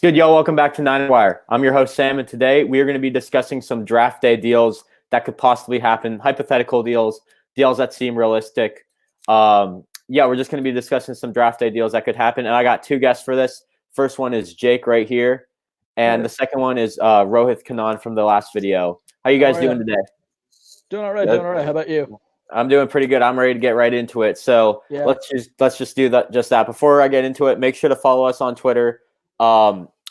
Good, yo. Welcome back to Nine Wire. I'm your host, Sam, and today we are going to be discussing some draft day deals that could possibly happen, hypothetical deals, deals that seem realistic. We're just going to be discussing some draft day deals that could happen, and I got two guests for this. First one is Jake right here, and the second one is Rohith Kannan from the last video. How you guys doing today? Doing all right. How about you? I'm doing pretty good. I'm ready to get right into it. So let's just do that. Just that. Before I get into it, make sure to follow us on Twitter.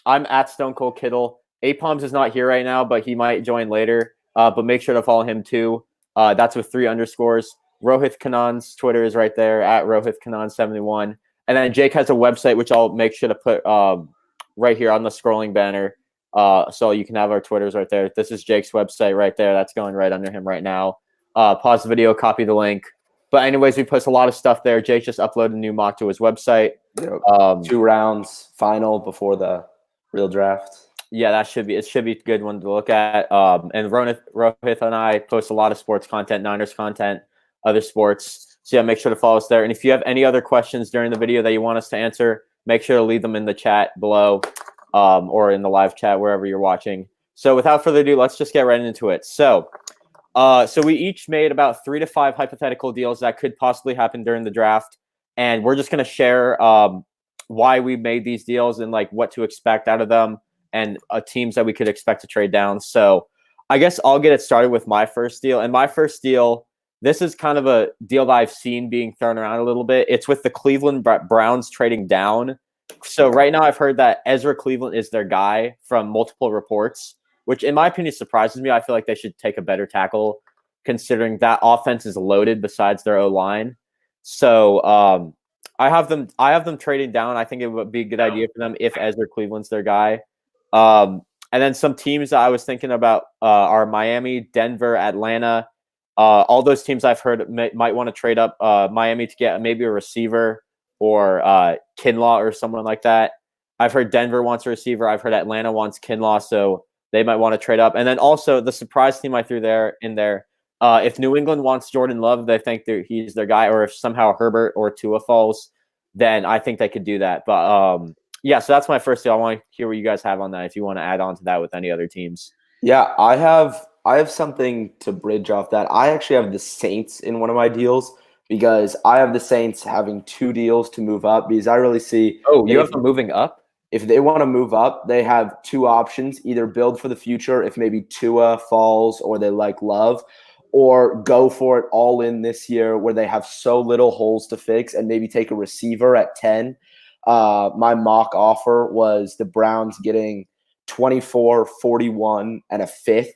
I'm at Stone Cold Kittle. Apalms is not here right now, but he might join later. But make sure to follow him too. That's with 3 underscores. Rohith Kanan's Twitter is right there at Rohith Kannan 71. And then Jake has a website, which I'll make sure to put right here on the scrolling banner. So you can have our Twitters right there. This is Jake's website right there. That's going right under him right now. Pause the video, copy the link. But anyways, we post a lot of stuff there. Jake just uploaded a new mock to his website. 2 rounds final before the real draft. Yeah, it should be a good one to look at. And Rohith and I post a lot of sports content, Niners content, other sports. So yeah, make sure to follow us there. And if you have any other questions during the video that you want us to answer, make sure to leave them in the chat below or in the live chat, wherever you're watching. So without further ado, let's just get right into it. So we each made about 3 to 5 hypothetical deals that could possibly happen during the draft. And we're just going to share why we made these deals and like what to expect out of them and teams that we could expect to trade down. So I guess I'll get it started with my first deal. And my first deal, this is kind of a deal that I've seen being thrown around a little bit. It's with the Cleveland Browns trading down. So right now I've heard that Ezra Cleveland is their guy from multiple reports, which in my opinion surprises me. I feel like they should take a better tackle considering that offense is loaded besides their O-line. So I have them trading down. I think it would be a good idea for them if Ezra Cleveland's their guy. And then some teams that I was thinking about are Miami, Denver, Atlanta. All those teams I've heard might want to trade up Miami to get maybe a receiver or Kinlaw or someone like that. I've heard Denver wants a receiver. I've heard Atlanta wants Kinlaw, so they might want to trade up. And then also the surprise team I threw in there. If New England wants Jordan Love, they think he's their guy, or if somehow Herbert or Tua falls, then I think they could do that. But so that's my first deal. I want to hear what you guys have on that. If you want to add on to that with any other teams. Yeah, I have something to bridge off that. I actually have the Saints in one of my deals because I have the Saints having 2 deals to move up because I really see. Oh, you have them moving up? If they want to move up, they have 2 options: either build for the future if maybe Tua falls or they like Love, or go for it all in this year where they have so little holes to fix and maybe take a receiver at 10. My mock offer was the Browns getting 24, 41, and a 5th,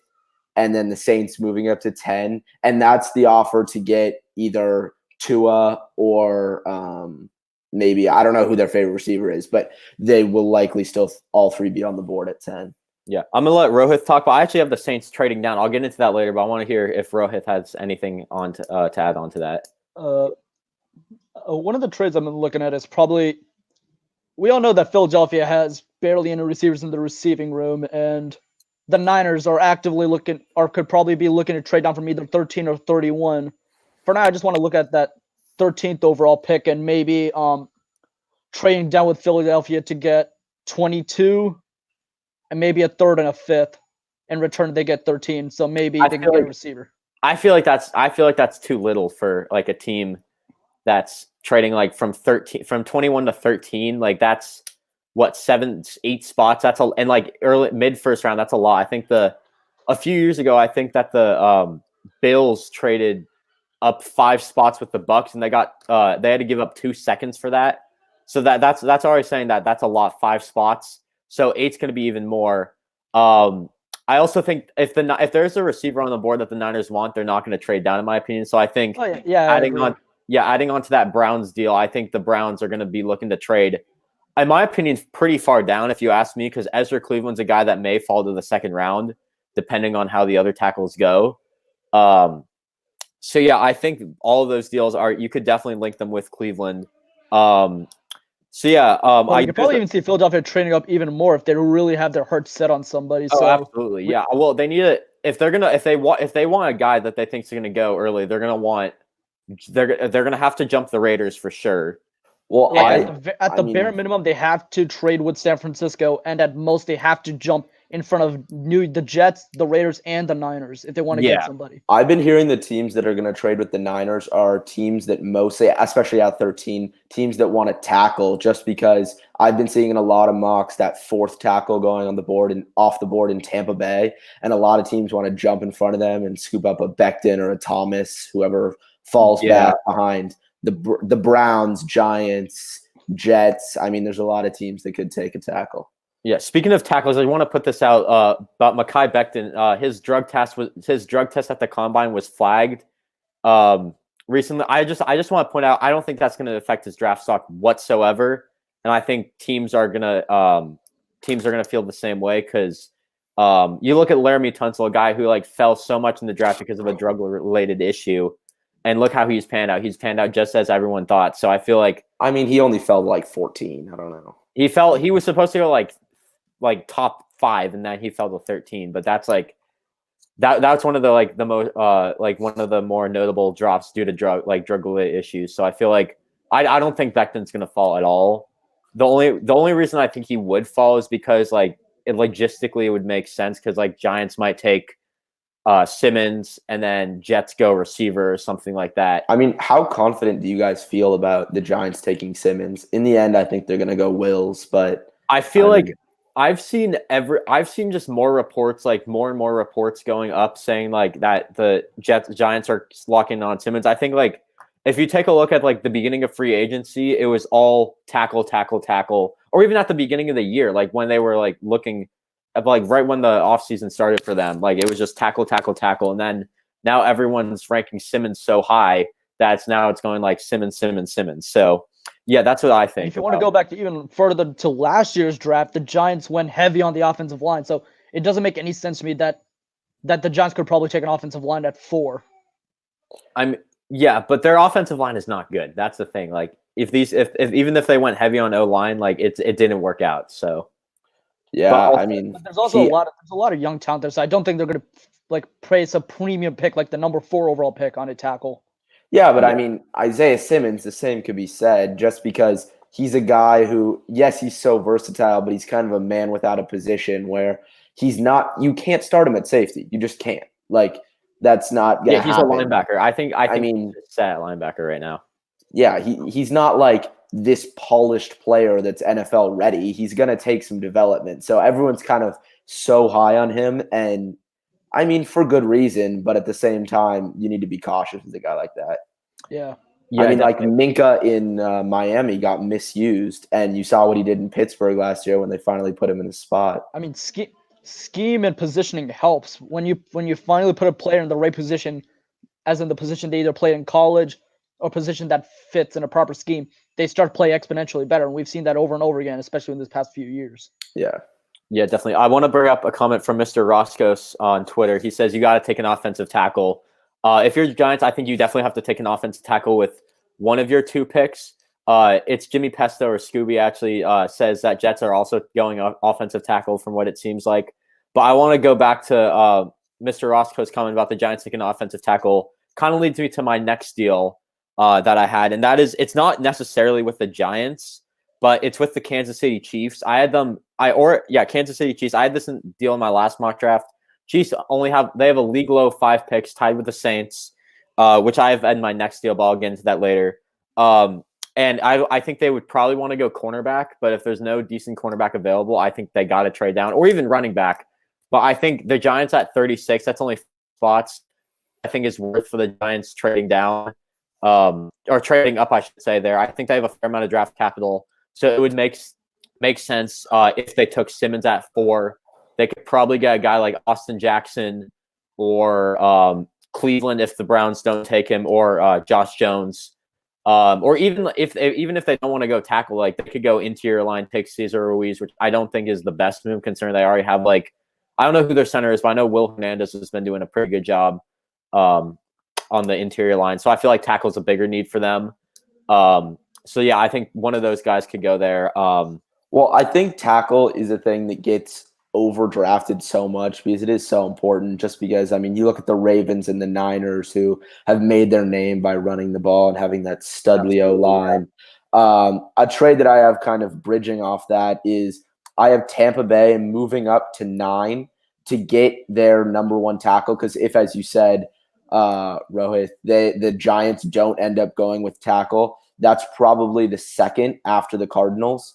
and then the Saints moving up to 10. And that's the offer to get either Tua or maybe, I don't know who their favorite receiver is, but they will likely still all 3 be on the board at 10. Yeah, I'm going to let Rohith talk, but I actually have the Saints trading down. I'll get into that later, but I want to hear if Rohith has anything on to add on to that. One of the trades I'm looking at is probably – we all know that Philadelphia has barely any receivers in the receiving room, and the Niners are actively looking – or could probably be looking to trade down from either 13 or 31. For now, I just want to look at that 13th overall pick and maybe trading down with Philadelphia to get 22 and maybe a 3rd and a 5th. In return, they get 13. So maybe they can get a receiver. I feel like that's too little for like a team that's trading like from 21 to 13. Like that's what 7-8 spots. That's and like early mid first round. That's a lot. I think a few years ago, I think that the Bills traded up 5 spots with the Bucks, and they had to give up 2 seconds for that. So that's already saying that's a lot. 5 spots. So 8's going to be even more. I also think if there's a receiver on the board that the Niners want, they're not going to trade down, in my opinion. So I think adding on to that Browns deal, I think the Browns are going to be looking to trade, in my opinion, pretty far down, if you ask me, because Ezra Cleveland's a guy that may fall to the 2nd round, depending on how the other tackles go. So yeah, I think all of those deals you could definitely link them with Cleveland. So yeah, you could probably even see Philadelphia trading up even more if they really have their heart set on somebody. Oh, absolutely, yeah. Well, they need it if they want a guy that they think is going to go early. They're going to have to jump the Raiders for sure. Well, Like at I the mean, bare minimum, they have to trade with San Francisco, and at most, they have to jump in front of the Jets, the Raiders, and the Niners if they want to get Yeah. somebody. I've been hearing the teams that are going to trade with the Niners are teams that mostly, especially at 13, teams that want to tackle, just because I've been seeing in a lot of mocks that fourth tackle going on the board and off the board in Tampa Bay, and a lot of teams want to jump in front of them and scoop up a Becton or a Thomas, whoever falls back behind the Browns, Giants, Jets. I mean, there's a lot of teams that could take a tackle. Yeah. Speaking of tackles, I want to put this out about Mekhi Becton. His drug test at the combine was flagged recently. I just want to point out, I don't think that's going to affect his draft stock whatsoever, and I think teams are gonna feel the same way because you look at Laramie Tunsil, a guy who like fell so much in the draft because of a drug related issue, and look how he's panned out. He's panned out just as everyone thought. So I feel like, I mean, he only fell to like 14. I don't know. he was supposed to go like top 5, and then he fell to 13. But that's like that's one of the most one of the more notable drops due to drug related issues. So I feel like I don't think Becton's gonna fall at all. The only reason I think he would fall is because like it logistically would make sense because like Giants might take Simmons and then Jets go receiver or something like that. I mean, how confident do you guys feel about the Giants taking Simmons? In the end, I think they're gonna go Wills, but I feel like I've seen just more reports, like more and more reports going up saying like that the Giants are locking on Simmons. I think like if you take a look at like the beginning of free agency, it was all tackle, or even at the beginning of the year, like when they were like looking at like right when the offseason started for them, like it was just tackle. And then now everyone's ranking Simmons so high that it's going like Simmons. So yeah, that's what I think. If you want to go back to even further to last year's draft, the Giants went heavy on the offensive line. So it doesn't make any sense to me that the Giants could probably take an offensive line at 4. Yeah, but their offensive line is not good. That's the thing. Like if even if they went heavy on O-line, like it didn't work out. So yeah, also, I mean, there's also a lot of young talent there. So I don't think they're going to like place a premium pick like the number 4 overall pick on a tackle. yeah, but I mean, Isaiah Simmons, the same could be said, just because he's a guy who, yes, he's so versatile, but he's kind of a man without a position where he's not. You can't start him at safety. You just can't. Like that's not gonna he's happen. a linebacker. I think he's set at linebacker right now. Yeah, he's not like this polished player that's NFL ready. He's gonna take some development. So everyone's kind of so high on him, and I mean, for good reason, but at the same time, you need to be cautious with a guy like that. Yeah. I mean, like Minka in Miami got misused, and you saw what he did in Pittsburgh last year when they finally put him in his spot. I mean, scheme and positioning helps when you finally put a player in the right position, as in the position they either play in college or position that fits in a proper scheme. They start play exponentially better, and we've seen that over and over again, especially in this past few years. Yeah. Yeah, definitely. I want to bring up a comment from Mr. Roscos on Twitter. He says you got to take an offensive tackle. If you're the Giants, I think you definitely have to take an offensive tackle with one of your 2 picks. It's Jimmy Pesto or Scooby actually says that Jets are also going offensive tackle from what it seems like. But I want to go back to Mr. Roscoe's comment about the Giants taking an offensive tackle. Kind of leads me to my next deal that I had, and that is it's not necessarily with the Giants, but it's with the Kansas City Chiefs. Kansas City Chiefs. I had this deal in my last mock draft. Chiefs they have a league low 5 picks tied with the Saints, which I have in my next deal, but I'll get into that later. And I think they would probably want to go cornerback, but if there's no decent cornerback available, I think they got to trade down, or even running back. But I think the Giants at 36, that's only spots, I think is worth for the Giants trading down, or trading up, I should say there. I think they have a fair amount of draft capital, so it would make sense if they took Simmons at 4. They could probably get a guy like Austin Jackson or Cleveland if the Browns don't take him, or Josh Jones. Or even if they don't want to go tackle, like they could go interior line, take Cesar Ruiz, which I don't think is the best move considering they already have I don't know who their center is, but I know Will Hernandez has been doing a pretty good job on the interior line. So I feel like tackle is a bigger need for them. So yeah, I think one of those guys could go there. Well, I think tackle is a thing that gets overdrafted so much because it is so important. Just because, I mean, you look at the Ravens and the Niners who have made their name by running the ball and having that studly O line. A trade that I have kind of bridging off that is I have Tampa Bay moving up to 9 to get their number 1 tackle. Because if, as you said, Rohith, the Giants don't end up going with tackle, that's probably the second after the Cardinals.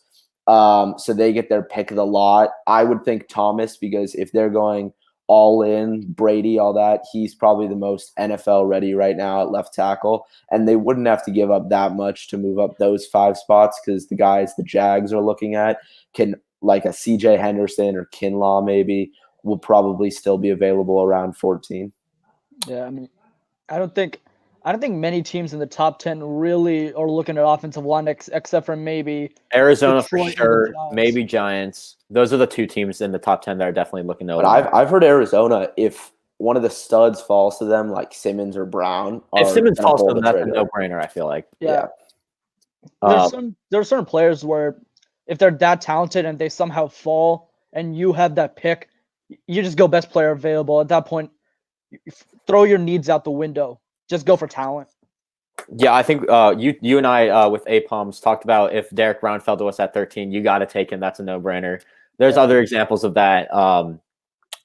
So they get their pick of the lot. I would think Thomas, because if they're going all in, Brady, all that, he's probably the most NFL ready right now at left tackle. And they wouldn't have to give up that much to move up those 5 spots, because the guys the Jags are looking at can, like a CJ Henderson or Kinlaw maybe, will probably still be available around 14. Yeah, I mean, I don't think many teams in the top 10 really are looking at offensive line except for maybe Arizona Detroit for and the sure, Giants. maybe Giants. Those are the 2 teams in the top 10 that are definitely looking to. But I've heard Arizona, if one of the studs falls to them, like Simmons or Brown, if Simmons gonna falls to pull them, the that's a trigger. no-brainer. I feel like. Yeah. Uh, There are certain players where if they're that talented and they somehow fall and you have that pick, you just go best player available. At that point, throw your needs out the window. Just go for talent. Yeah, I think you and I with A-Palms talked about if Derek Brown fell to us at 13, you got to take him. That's a no-brainer. There's other examples of that.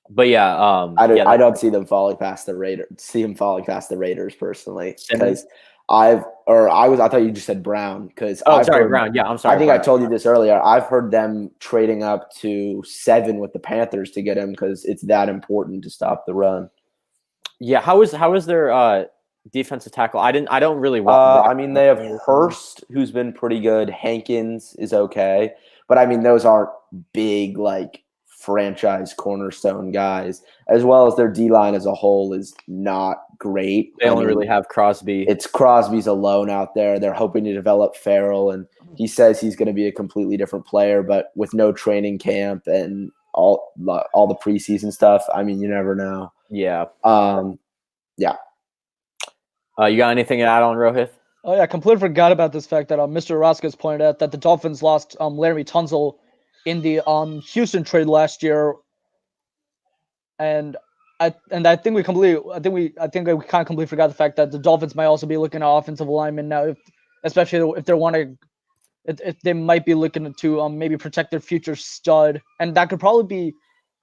But yeah, I don't see them falling past the Raiders. See him falling past the Raiders personally, because I thought you just said Brown, because Brown. Yeah, I'm sorry. I think Brown. I told you this earlier. I've heard them trading up to 7 with the Panthers to get him, because it's that important to stop the run. Yeah, how is their defensive tackle? I don't really want. I mean, they have Hurst, who's been pretty good. Hankins is okay, but I mean, those aren't big like franchise cornerstone guys. As well as their D line as a whole is not great. They only really have Crosby. It's Crosby's alone out there. They're hoping to develop Farrell, and he says he's going to be a completely different player, but with no training camp and all the preseason stuff, I mean, you never know. Yeah. Yeah. You got anything to add on, Rohith? Oh yeah, I completely forgot about this fact that Mr. Roscoe's pointed out that the Dolphins lost Laremy Tunsil in the Houston trade last year, and I think we kind of completely forgot the fact that the Dolphins might also be looking at offensive linemen now, especially if they might be looking to maybe protect their future stud, and that could probably be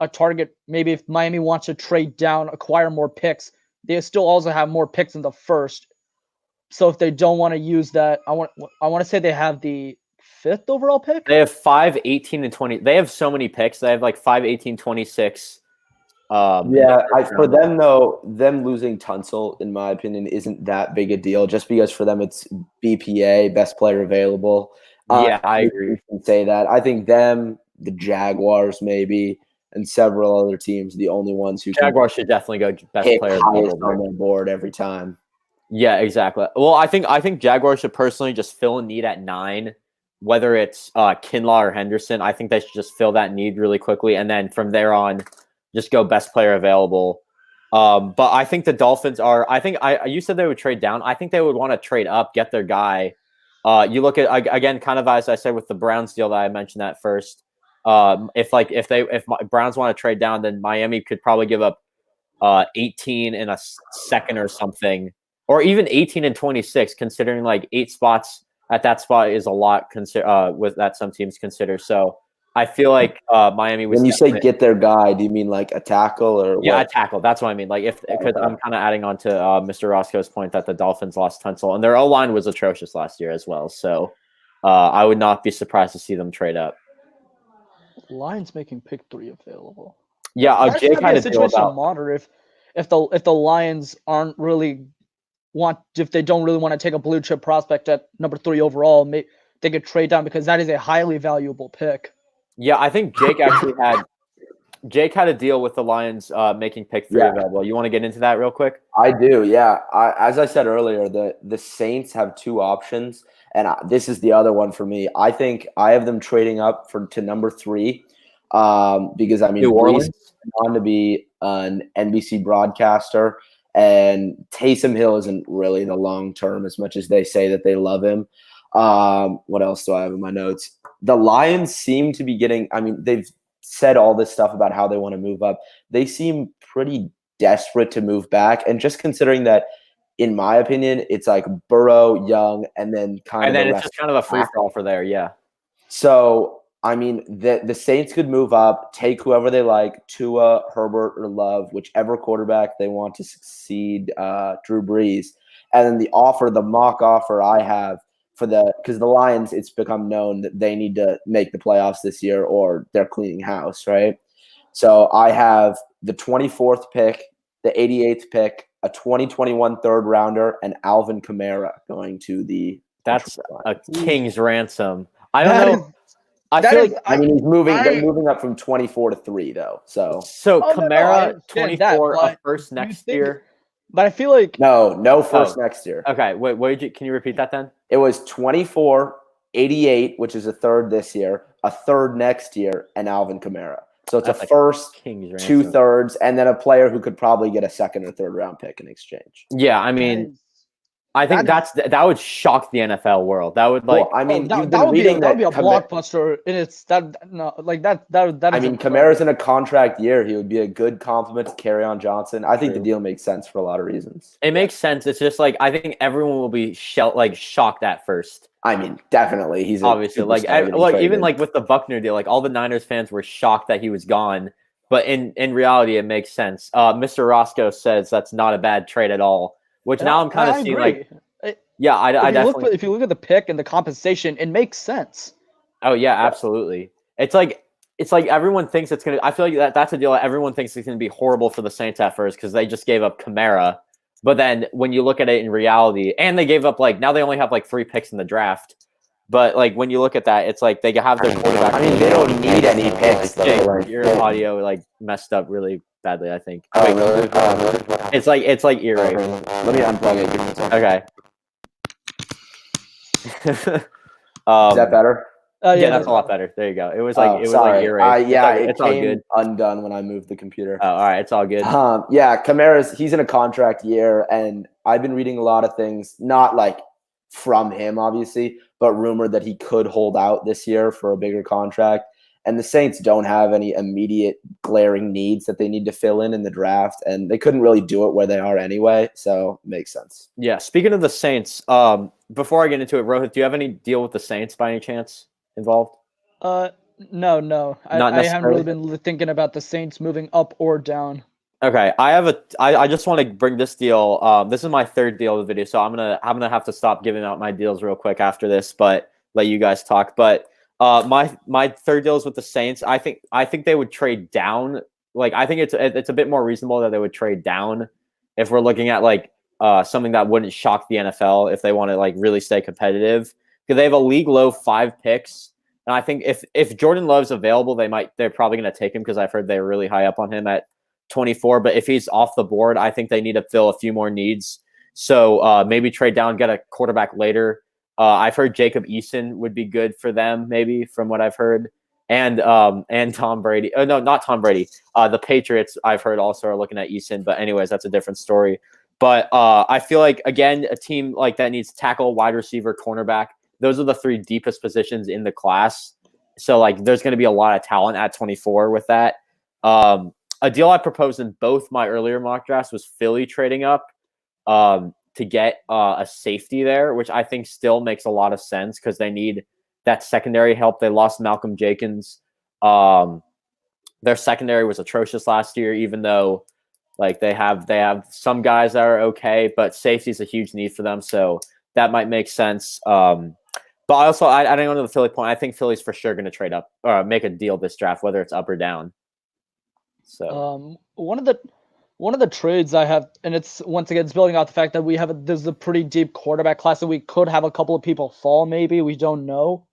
a target. Maybe if Miami wants to trade down, acquire more picks, they still also have more picks in the first. So if they don't want to use that, I want to say they have the 5th overall pick. They have 5, 18, and 20. They have so many picks. They have like 5, 18, 26. For them though, them losing Tunsil, in my opinion, isn't that big a deal. Just because for them it's BPA, best player available. I agree. You can say that. I think them, the Jaguars, maybe, and several other teams, the only ones who Jaguars should definitely go best player available on their board every time. Yeah, exactly. Well, I think Jaguars should personally just fill a need at 9, whether it's Kinlaw or Henderson. I think they should just fill that need really quickly, and then from there on, just go best player available. But I think the Dolphins are. You said they would trade down. I think they would want to trade up, get their guy. You look at again, kind of as I said with the Browns deal that I mentioned that first. If Browns want to trade down, then Miami could probably give up 18 in a second or something, or even 18 and 26, considering like 8 spots at that spot is a lot. With that, some teams consider. So I feel like Miami was. When you say get their guy, do you mean like a tackle or yeah, what? a tackle? That's what I mean. Like because I'm kind of adding on to Mr. Roscoe's point that the Dolphins lost Tunsil and their O-line was atrocious last year as well. So I would not be surprised to see them trade up. Lions making pick 3 available. Yeah, Jake had a deal about. Monitor if the Lions aren't really if they don't really want to take a blue chip prospect at number 3 overall, they could trade down because that is a highly valuable pick. Yeah, I think Jake actually had a deal with the Lions making pick 3 available. You want to get into that real quick? I do, yeah. As I said earlier, the Saints have 2 options, and this is the other one for me. I think I have them trading up to number 3 because, I mean, New Orleans Brees on to be an NBC broadcaster, and Taysom Hill isn't really the long term as much as they say that they love him. What else do I have in my notes? The Lions seem to be getting – I mean, they've said all this stuff about how they want to move up. They seem pretty desperate to move back. And just considering that in my opinion, it's like Burrow, Young, and then kind And of then the it's rest. just kind of a free for all for there. Yeah. So, I mean, the Saints could move up, take whoever they like, Tua, Herbert, or Love, whichever quarterback they want to succeed Drew Brees. And then the mock offer I have because the Lions, it's become known that they need to make the playoffs this year or they're cleaning house, right? So I have the 24th pick, the 88th pick, a 2021 third rounder, and Alvin Kamara going to the. That's a king's ransom. I That don't know. is- I that feel is- like I mean, they're I- moving up from 24 to 3, though. So so. Oh, no, I Kamara, understand that, 24, a but first you next think- year. But I feel like no first next year. Okay, wait. What did you? Can you repeat that then? It was 24, 88, which is a third this year, a third next year, and Alvin Kamara. So it's That's a first, king's ransom. 2 thirds, and then a player who could probably get a second or third round pick in exchange. Yeah, I mean, I think that would shock the NFL world. That would like. Well, I mean, you've that been would be reading that would be a Kamara- blockbuster, and it's that no like that I is mean, Kamara's in a contract year. He would be a good compliment to Kerryon Johnson. I think the True. deal makes sense for a lot of reasons. It makes sense. It's just like I think everyone will be shocked at first. I mean, definitely. He's Obviously, like superstar getting even traded. like with the Buckner deal, like all the Niners fans were shocked that he was gone. But in reality, it makes sense. Mr. Roscoe says that's not a bad trade at all. Which now I'm kind of seeing agree. like, yeah, I definitely. If you look at the pick and the compensation, it makes sense. Oh yeah, absolutely. It's like everyone thinks it's gonna. I feel like that's a deal that everyone thinks it's gonna be horrible for the Saints at first because they just gave up Kamara. But then when you look at it in reality, and they gave up now they only have 3 picks in the draft. But when you look at that, it's like they have their quarterback. I mean, they don't need any picks. Though. Your audio messed up really badly. I think. Oh, really? It's like ear rape. Let me unplug it. Give me a second. Okay. Is that better? Yeah, that's a lot better. There you go. It was like sorry. ear rape. It's all came good. undone when I moved the computer. Oh, all right, it's all good. Yeah, he's in a contract year, and I've been reading a lot of things, not from him, obviously, but rumored that he could hold out this year for a bigger contract. And the Saints don't have any immediate glaring needs that they need to fill in the draft, and they couldn't really do it where they are anyway, so it makes sense. Yeah, speaking of the Saints, before I get into it, Rohith, do you have any deal with the Saints by any chance involved? No. I haven't really been thinking about the Saints moving up or down. Okay, I just want to bring this deal. This is my third deal of the video, so I'm gonna have to stop giving out my deals real quick after this, but let you guys talk. But my third deal is with the Saints. I think they would trade down. I think it's a bit more reasonable that they would trade down if we're looking at something that wouldn't shock the NFL if they want to really stay competitive, because they have a league low 5 picks, and I think if Jordan Love's available, they're probably gonna take him because I've heard they're really high up on him at 24. But if he's off the board, I think they need to fill a few more needs. So maybe trade down, get a quarterback later. I've heard Jacob Eason would be good for them, maybe, from what I've heard. And Tom Brady. Oh, no, not Tom Brady. The Patriots, I've heard, also are looking at Eason. But anyways, that's a different story. But I feel like, again, a team like that needs tackle, wide receiver, cornerback. Those are the 3 deepest positions in the class. So there's going to be a lot of talent at 24 with that. A deal I proposed in both my earlier mock drafts was Philly trading up to get a safety there, which I think still makes a lot of sense because they need that secondary help. They lost Malcolm Jenkins. Their secondary was atrocious last year, even though they have some guys that are okay, but safety is a huge need for them, so that might make sense. But also, I don't know the Philly point. I think Philly's for sure going to trade up or make a deal this draft, whether it's up or down. So one of the trades I have, and it's once again it's building out the fact that there's a pretty deep quarterback class, and we could have a couple of people fall. Maybe we don't know.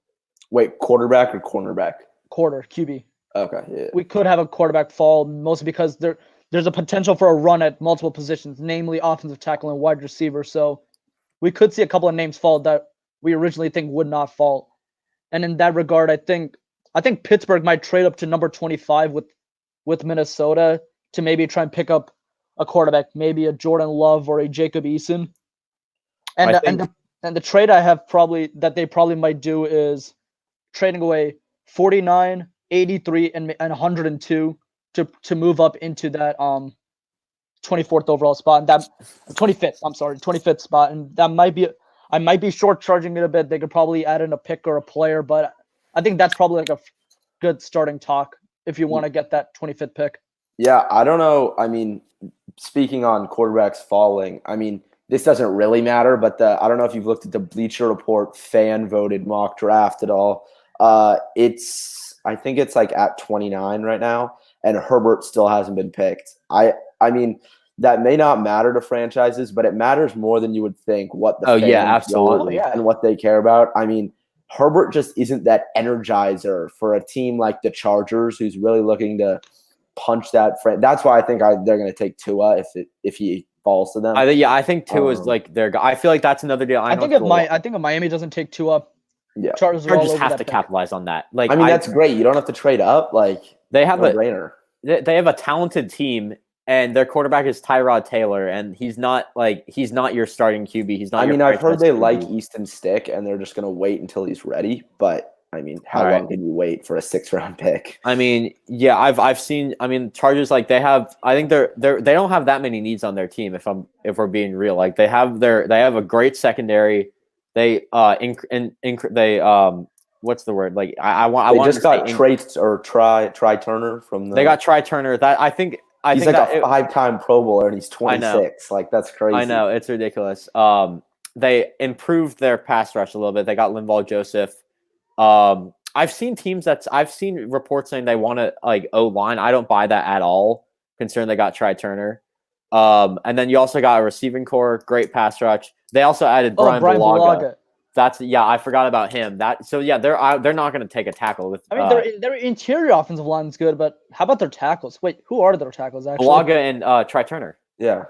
Wait, quarterback or cornerback? QB. Okay, yeah. We could have a quarterback fall, mostly because there's a potential for a run at multiple positions, namely offensive tackle and wide receiver. So we could see a couple of names fall that we originally think would not fall. And in that regard, I think Pittsburgh might trade up to number 25 with Minnesota to maybe try and pick up a quarterback, maybe a Jordan Love or a Jacob Eason. And the trade I have that they probably might do is trading away 49, 83, and 102 to move up into that 24th overall spot, and that 25th. I'm sorry, 25th spot, and that might be. I might be short charging it a bit. They could probably add in a pick or a player, but I think that's probably like a good starting talk if you want to get that 25th pick. Yeah, I don't know. I mean, speaking on quarterbacks falling, I mean, this doesn't really matter, but I don't know if you've looked at the Bleacher Report fan voted mock draft at all. I think it's like at 29 right now, and Herbert still hasn't been picked. I mean, that may not matter to franchises, but it matters more than you would think what the fans absolutely. want and what they care about. I mean, Herbert just isn't that energizer for a team like the Chargers, who's really looking to punch that. That's why I think they're going to take Tua if he falls to them. I think Tua is like their guy. I feel like that's another deal. I think if Miami doesn't take Tua, Chargers have to capitalize on that. Like, I mean, that's great. You don't have to trade up. Like, they have no-brainer. They have a talented team. And their quarterback is Tyrod Taylor, and he's not your starting QB. He's not. I mean, I've heard they like Easton Stick, and they're just going to wait until he's ready. But I mean, how long can you wait for a 6th-round pick? I mean, yeah, I've seen. I mean, Chargers, like, they have. I think they don't have that many needs on their team. If we're being real, like, they have a great secondary. They what's the word? Like, I just got Try Turner from the. They got Try Turner. That I think. He's like a 5-time Pro Bowler, and he's 26. Like, that's crazy. I know, it's ridiculous. They improved their pass rush a little bit. They got Linval Joseph. I've seen reports saying they want to like O-line. I don't buy that at all, considering they got Try Turner. And then you also got a receiving core, great pass rush. They also added Brian Bulaga. I forgot about him. They're not going to take a tackle with. I mean, their interior offensive line is good, but how about their tackles? Wait, who are their tackles actually? Bulaga and Try Turner. Yeah.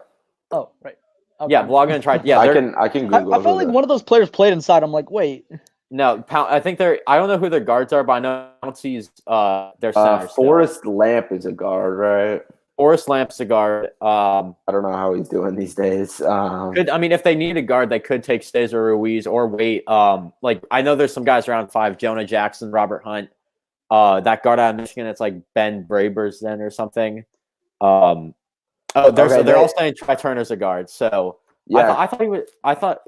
Oh, right. Okay. Yeah, Bulaga and Try. Yeah, I can Google. I felt like one of those players played inside. I'm like, wait. No, I think I don't know who their guards are, but I know Pouncey's their center. Forrest Lamp is a guard, right? Forrest Lamp's a guard. I don't know how he's doing these days. If they need a guard, they could take Cesar Ruiz or wait. Like, I know there's some guys around 5, Jonah Jackson, Robert Hunt. That guard out of Michigan, it's like Ben Braberson or something. They're all saying Try Turner's a guard. So yeah,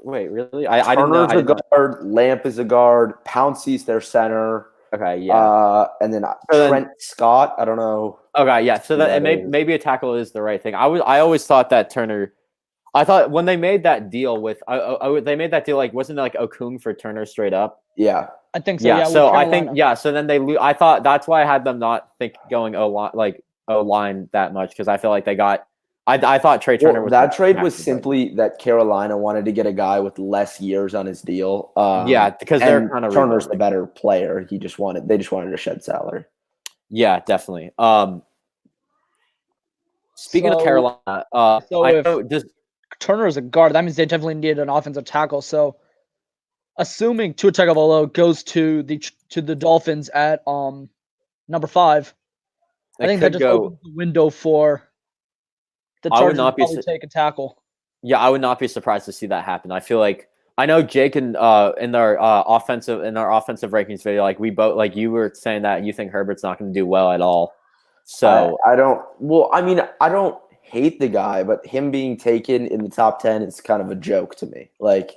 wait, really? I didn't know. Turner's a guard. Lamp is a guard. Pouncey's their center. Okay, yeah. And then Trent Scott. I don't know. Okay, yeah. So that maybe a tackle is the right thing. I always thought that Turner. I thought when they made that deal with, they made that deal like wasn't it like Okung for Turner straight up? Yeah, I think so. Yeah. So I think So then they. I thought that's why I had them not going O-line that much because I feel like they got. I thought Trey Turner was that trade was simply that Carolina wanted to get a guy with less years on his deal. Because they're kind of Turner's the better player. They just wanted to shed salary. Yeah, definitely. Speaking of Carolina, if Turner is a guard, that means they definitely need an offensive tackle. So, assuming Tua Tagovailoa goes to the Dolphins at number 5, I think that just opens the window for the Chargers to probably take a tackle. Yeah, I would not be surprised to see that happen. I feel like I know Jake in our offensive rankings video, like we both like you were saying that you think Herbert's not going to do well at all. So I don't. Well, I mean, I don't hate the guy, but him being taken in the top 10 is kind of a joke to me. Like,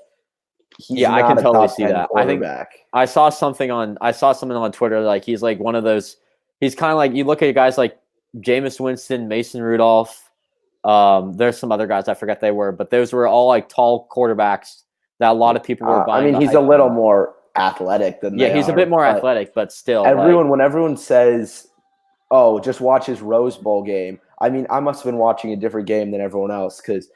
I can totally see that. I think I saw something on Twitter like he's like one of those. He's kind of like you look at guys like Jameis Winston, Mason Rudolph. There's some other guys I forget they were, but those were all like tall quarterbacks that a lot of people were buying. I mean, he's a little more athletic than he's a bit more athletic, but still. When everyone says, "Oh, just watch his Rose Bowl game," I mean, I must have been watching a different game than everyone else because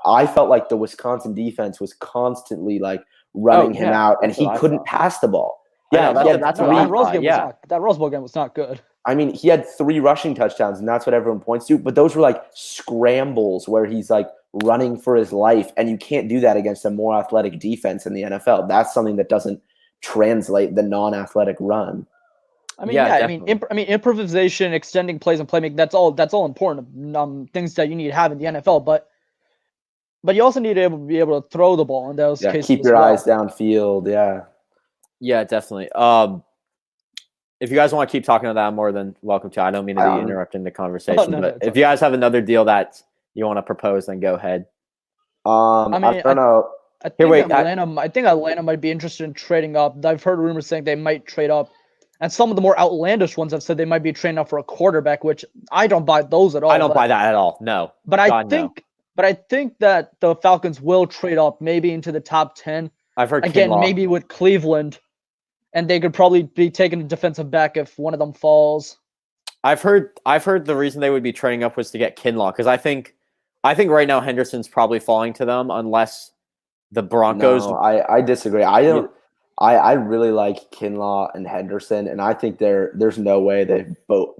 I felt like the Wisconsin defense was constantly like running him out, and he couldn't pass the ball. Yeah, that's what that Rose Bowl game was not good. I mean, he had 3 rushing touchdowns, and that's what everyone points to. But those were like scrambles where he's like running for his life, and you can't do that against a more athletic defense in the NFL. That's something that doesn't translate the non-athletic run. I mean, improvisation, extending plays, and playmaking. That's all important. Things that you need to have in the NFL, but you also need to be able to throw the ball in those cases. Keep your eyes downfield. Yeah, definitely. If you guys want to keep talking about that, I'm more than welcome to. I don't mean to be interrupting the conversation, but if you guys have another deal that you want to propose, then go ahead. I mean, I don't know. I think wait, Atlanta might be interested in trading up. I've heard rumors saying they might trade up, and some of the more outlandish ones have said they might be trading up for a quarterback, which I don't buy those at all. I don't buy that at all. No. But I think that the Falcons will trade up, maybe into the top 10. I've heard Again, Kinlaw. maybe with Cleveland, and they could probably be taking a defensive back if one of them falls. I've heard the reason they would be trading up was to get Kinlaw, because I think right now Henderson's probably falling to them unless the Broncos. No, I disagree. I really like Kinlaw and Henderson, and I think there's no way they both.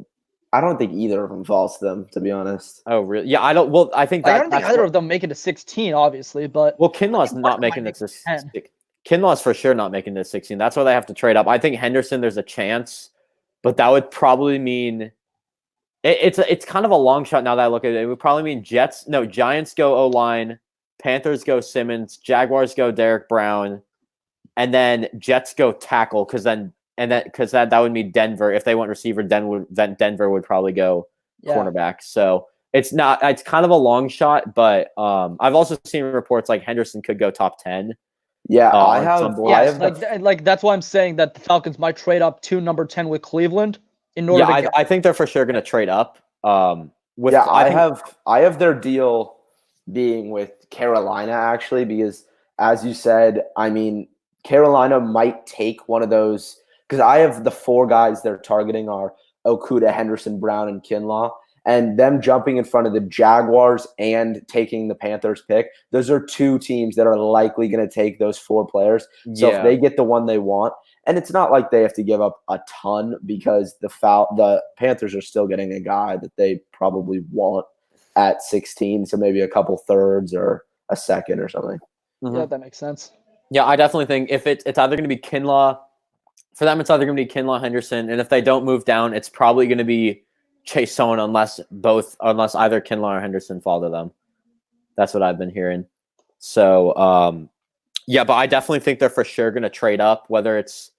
I don't think either of them falls to them, to be honest. Oh, really? Yeah, I don't. Well, I think that I don't think either of them make it to 16, obviously, but well, Kinlaw's not making it to 10. Kinlaw's for sure not making it to 16. That's why they have to trade up. I think Henderson, there's a chance, but that would probably mean it's kind of a long shot now that I look at it. It would probably mean Giants go O-line, Panthers go Simmons, Jaguars go Derek Brown, and then Jets go tackle because that would mean Denver. If they went receiver, then Denver would probably go cornerback. So it's kind of a long shot, but I've also seen reports like Henderson could go top 10. Yeah, like that's why I'm saying that the Falcons might trade up to number 10 with Cleveland in order. Yeah, I think they're for sure going to trade up. I have their deal being with Carolina actually, because as you said, I mean, Carolina might take one of those, because I have the 4 guys they're targeting are Okudah, Henderson, Brown, and Kinlaw. And them jumping in front of the Jaguars and taking the Panthers pick, those are 2 teams that are likely going to take those 4 players. So if they get the one they want, and it's not like they have to give up a ton, because the Panthers are still getting a guy that they probably want at 16, so maybe a couple thirds or a second or something. Mm-hmm. Yeah, that makes sense. Yeah, I definitely think if it's either going to be Kinlaw, for them it's either going to be Kinlaw, Henderson, and if they don't move down, it's probably going to be Chase Owen unless either Kinlaw or Henderson fall to them. That's what I've been hearing. So but I definitely think they're for sure going to trade up. Whether it's,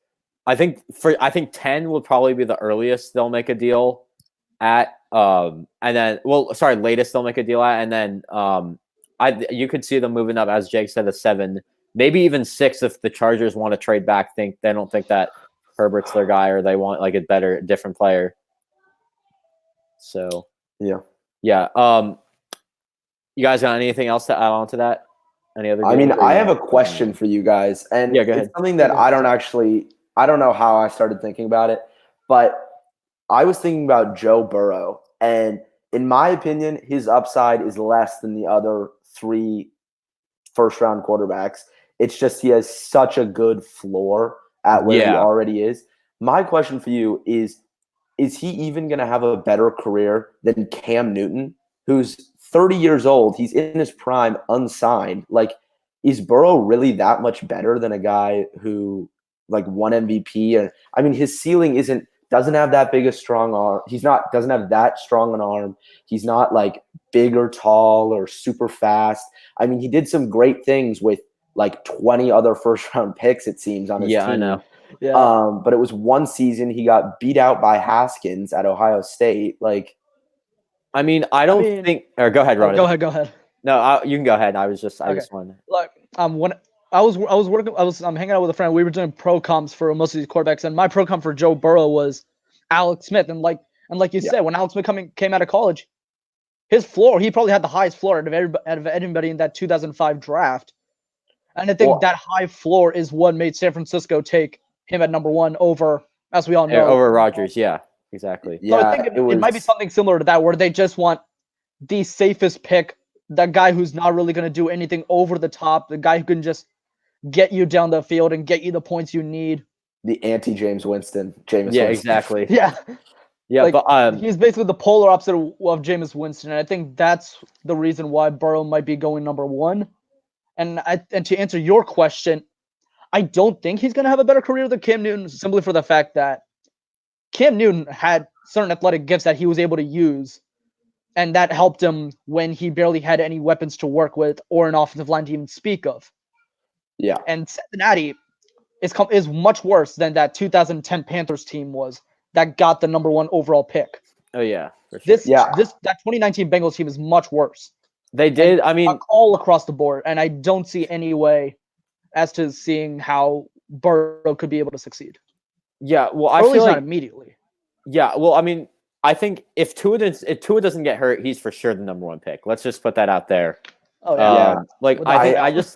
I think 10 will probably be the earliest they'll make a deal at, and then latest they'll make a deal at, and then you could see them moving up, as Jake said, to 7, maybe even 6 if the Chargers want to trade back. They don't think that Herbert's their guy, or they want like a different player. So yeah. You guys got anything else to add on to that? Any other? I mean, I have a question for you guys, and go ahead. It's something that I don't know how I started thinking about it, but I was thinking about Joe Burrow, and in my opinion, his upside is less than the other 3 first-round quarterbacks. It's just he has such a good floor at where he already is. My question for you is he even going to have a better career than Cam Newton, who's 30 years old? He's in his prime, unsigned. Like, is Burrow really that much better than a guy who like won MVP? And I mean, his ceiling doesn't have that big a strong arm. Doesn't have that strong an arm. He's not like big or tall or super fast. I mean, he did some great things with like 20 other first round picks, it seems, on his team. I know. Yeah. But it was one season he got beat out by Haskins at Ohio State. Like, I mean, I don't think. Or go ahead, Ron. Go ahead. No, you can go ahead. I just wanted. Like, when I'm hanging out with a friend. We were doing pro comps for most of these quarterbacks, and my pro comp for Joe Burrow was Alex Smith. And like you said, when Alex Smith came out of college, his floor, he probably had the highest floor out of anybody in that 2005 draft. And I think that high floor is what made San Francisco take him at number 1 over, as we all know, over Rodgers. Yeah, exactly. So I think it might be something similar to that, where they just want the safest pick, that guy who's not really going to do anything over the top, the guy who can just get you down the field and get you the points you need. The anti-James Winston. Jameis Yeah, Winston. exactly. Yeah. Yeah, like, but he's basically the polar opposite of Jameis Winston, and I think that's the reason why Burrow might be going number 1. And to answer your question, I don't think he's going to have a better career than Cam Newton, simply for the fact that Cam Newton had certain athletic gifts that he was able to use, and that helped him when he barely had any weapons to work with or an offensive line to even speak of. Yeah. And Cincinnati is much worse than that 2010 Panthers team was that got the number 1 overall pick. Oh yeah. For sure. That 2019 Bengals team is much worse. They did. I mean, all across the board, and I don't see any way as to seeing how Burrow could be able to succeed. yeah. Well, I Or at feel least like not immediately. yeah. Well, I mean, I think if Tua doesn't get hurt, he's for sure the number 1 pick. Let's just put that out there. Oh yeah. Like Without a doubt.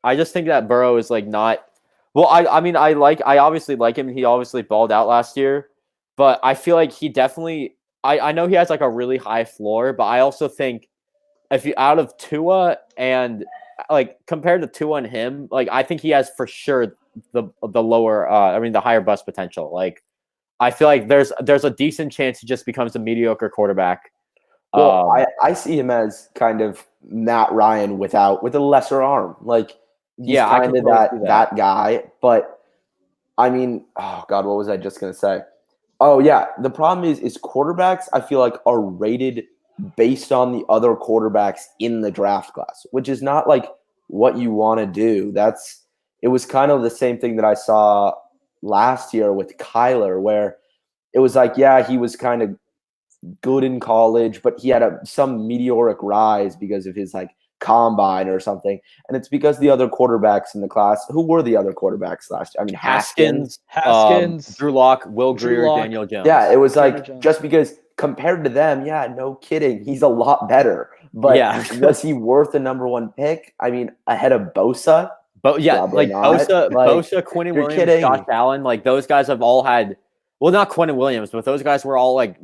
I just think that Burrow is like not. Well, I mean, I obviously like him. He obviously balled out last year, but I feel like he definitely. I know he has like a really high floor, but I also think if you out of Tua and like compared to Tua and him, like I think he has for sure the lower. I mean, the higher bust potential. Like I feel like there's a decent chance he just becomes a mediocre quarterback. Well, I see him as kind of Matt Ryan with a lesser arm. Like he's kind of that guy. But I mean, oh God, what was I just gonna say? Oh yeah, the problem is quarterbacks, I feel like, are rated based on the other quarterbacks in the draft class, which is not like what you want to do. It was kind of the same thing that I saw last year with Kyler, where it was like, yeah, he was kind of good in college, but he had some meteoric rise because of his like combine or something. And it's because the other quarterbacks in the class, who were the other quarterbacks last year? I mean, Haskins, Drew Lock, Will Greer, Daniel Jones. Yeah, it was like just because compared to them, yeah, no kidding, he's a lot better. But was he worth a number 1 pick? I mean, ahead of Bosa? But yeah, like Bosa, Quinnen Williams, kidding. Josh Allen, like those guys have all had. Well, not Quinnen Williams, but those guys were all like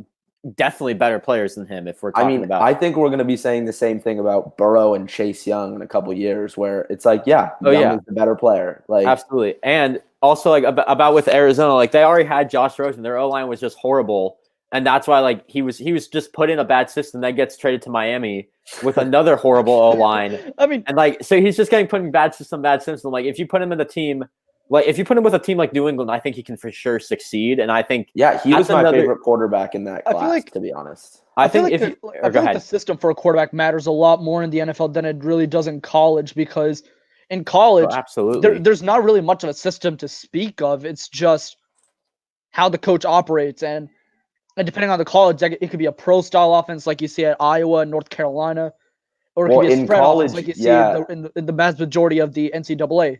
definitely better players than him. If we're talking about, I think we're going to be saying the same thing about Burrow and Chase Young in a couple of years, where it's like, Young is the better player. Like absolutely, and also like about with Arizona, like they already had Josh Rosen. Their O-line was just horrible, and that's why like he was just put in a bad system that gets traded to Miami with another horrible O-line. I mean, and like so he's just getting put in bad system. Like if you put him in the team. Like if you put him with a team like New England, I think he can for sure succeed. And I think he was my favorite quarterback in that class, to be honest. I feel like the system for a quarterback matters a lot more in the NFL than it really does in college, because in college, absolutely, there's not really much of a system to speak of. It's just how the coach operates, and depending on the college, it could be a pro style offense like you see at Iowa and North Carolina, or it could be a spread offense like you see in the vast majority of the NCAA.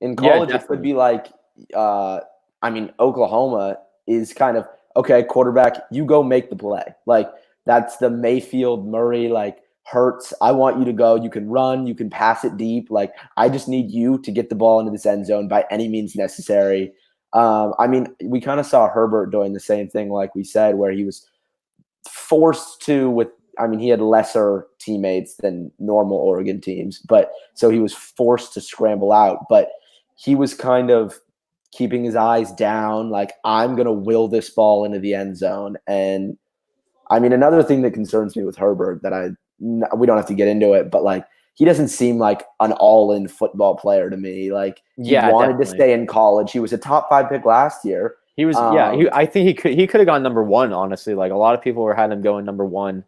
In college, it could be like, Oklahoma is kind of, okay, quarterback, you go make the play. Like, that's the Mayfield, Murray, like, Hurts. I want you to go. You can run. You can pass it deep. Like, I just need you to get the ball into this end zone by any means necessary. We kind of saw Herbert doing the same thing, like we said, where he was forced to he had lesser teammates than normal Oregon teams, but so he was forced to scramble out. But he was kind of keeping his eyes down, like, I'm going to will this ball into the end zone. And another thing that concerns me with Herbert that we don't have to get into it, but like, he doesn't seem like an all-in football player to me. Like, he wanted to stay in college. He was a top 5 pick last year. He was, I think he could have gone number 1, honestly. Like, a lot of people had him going number 1.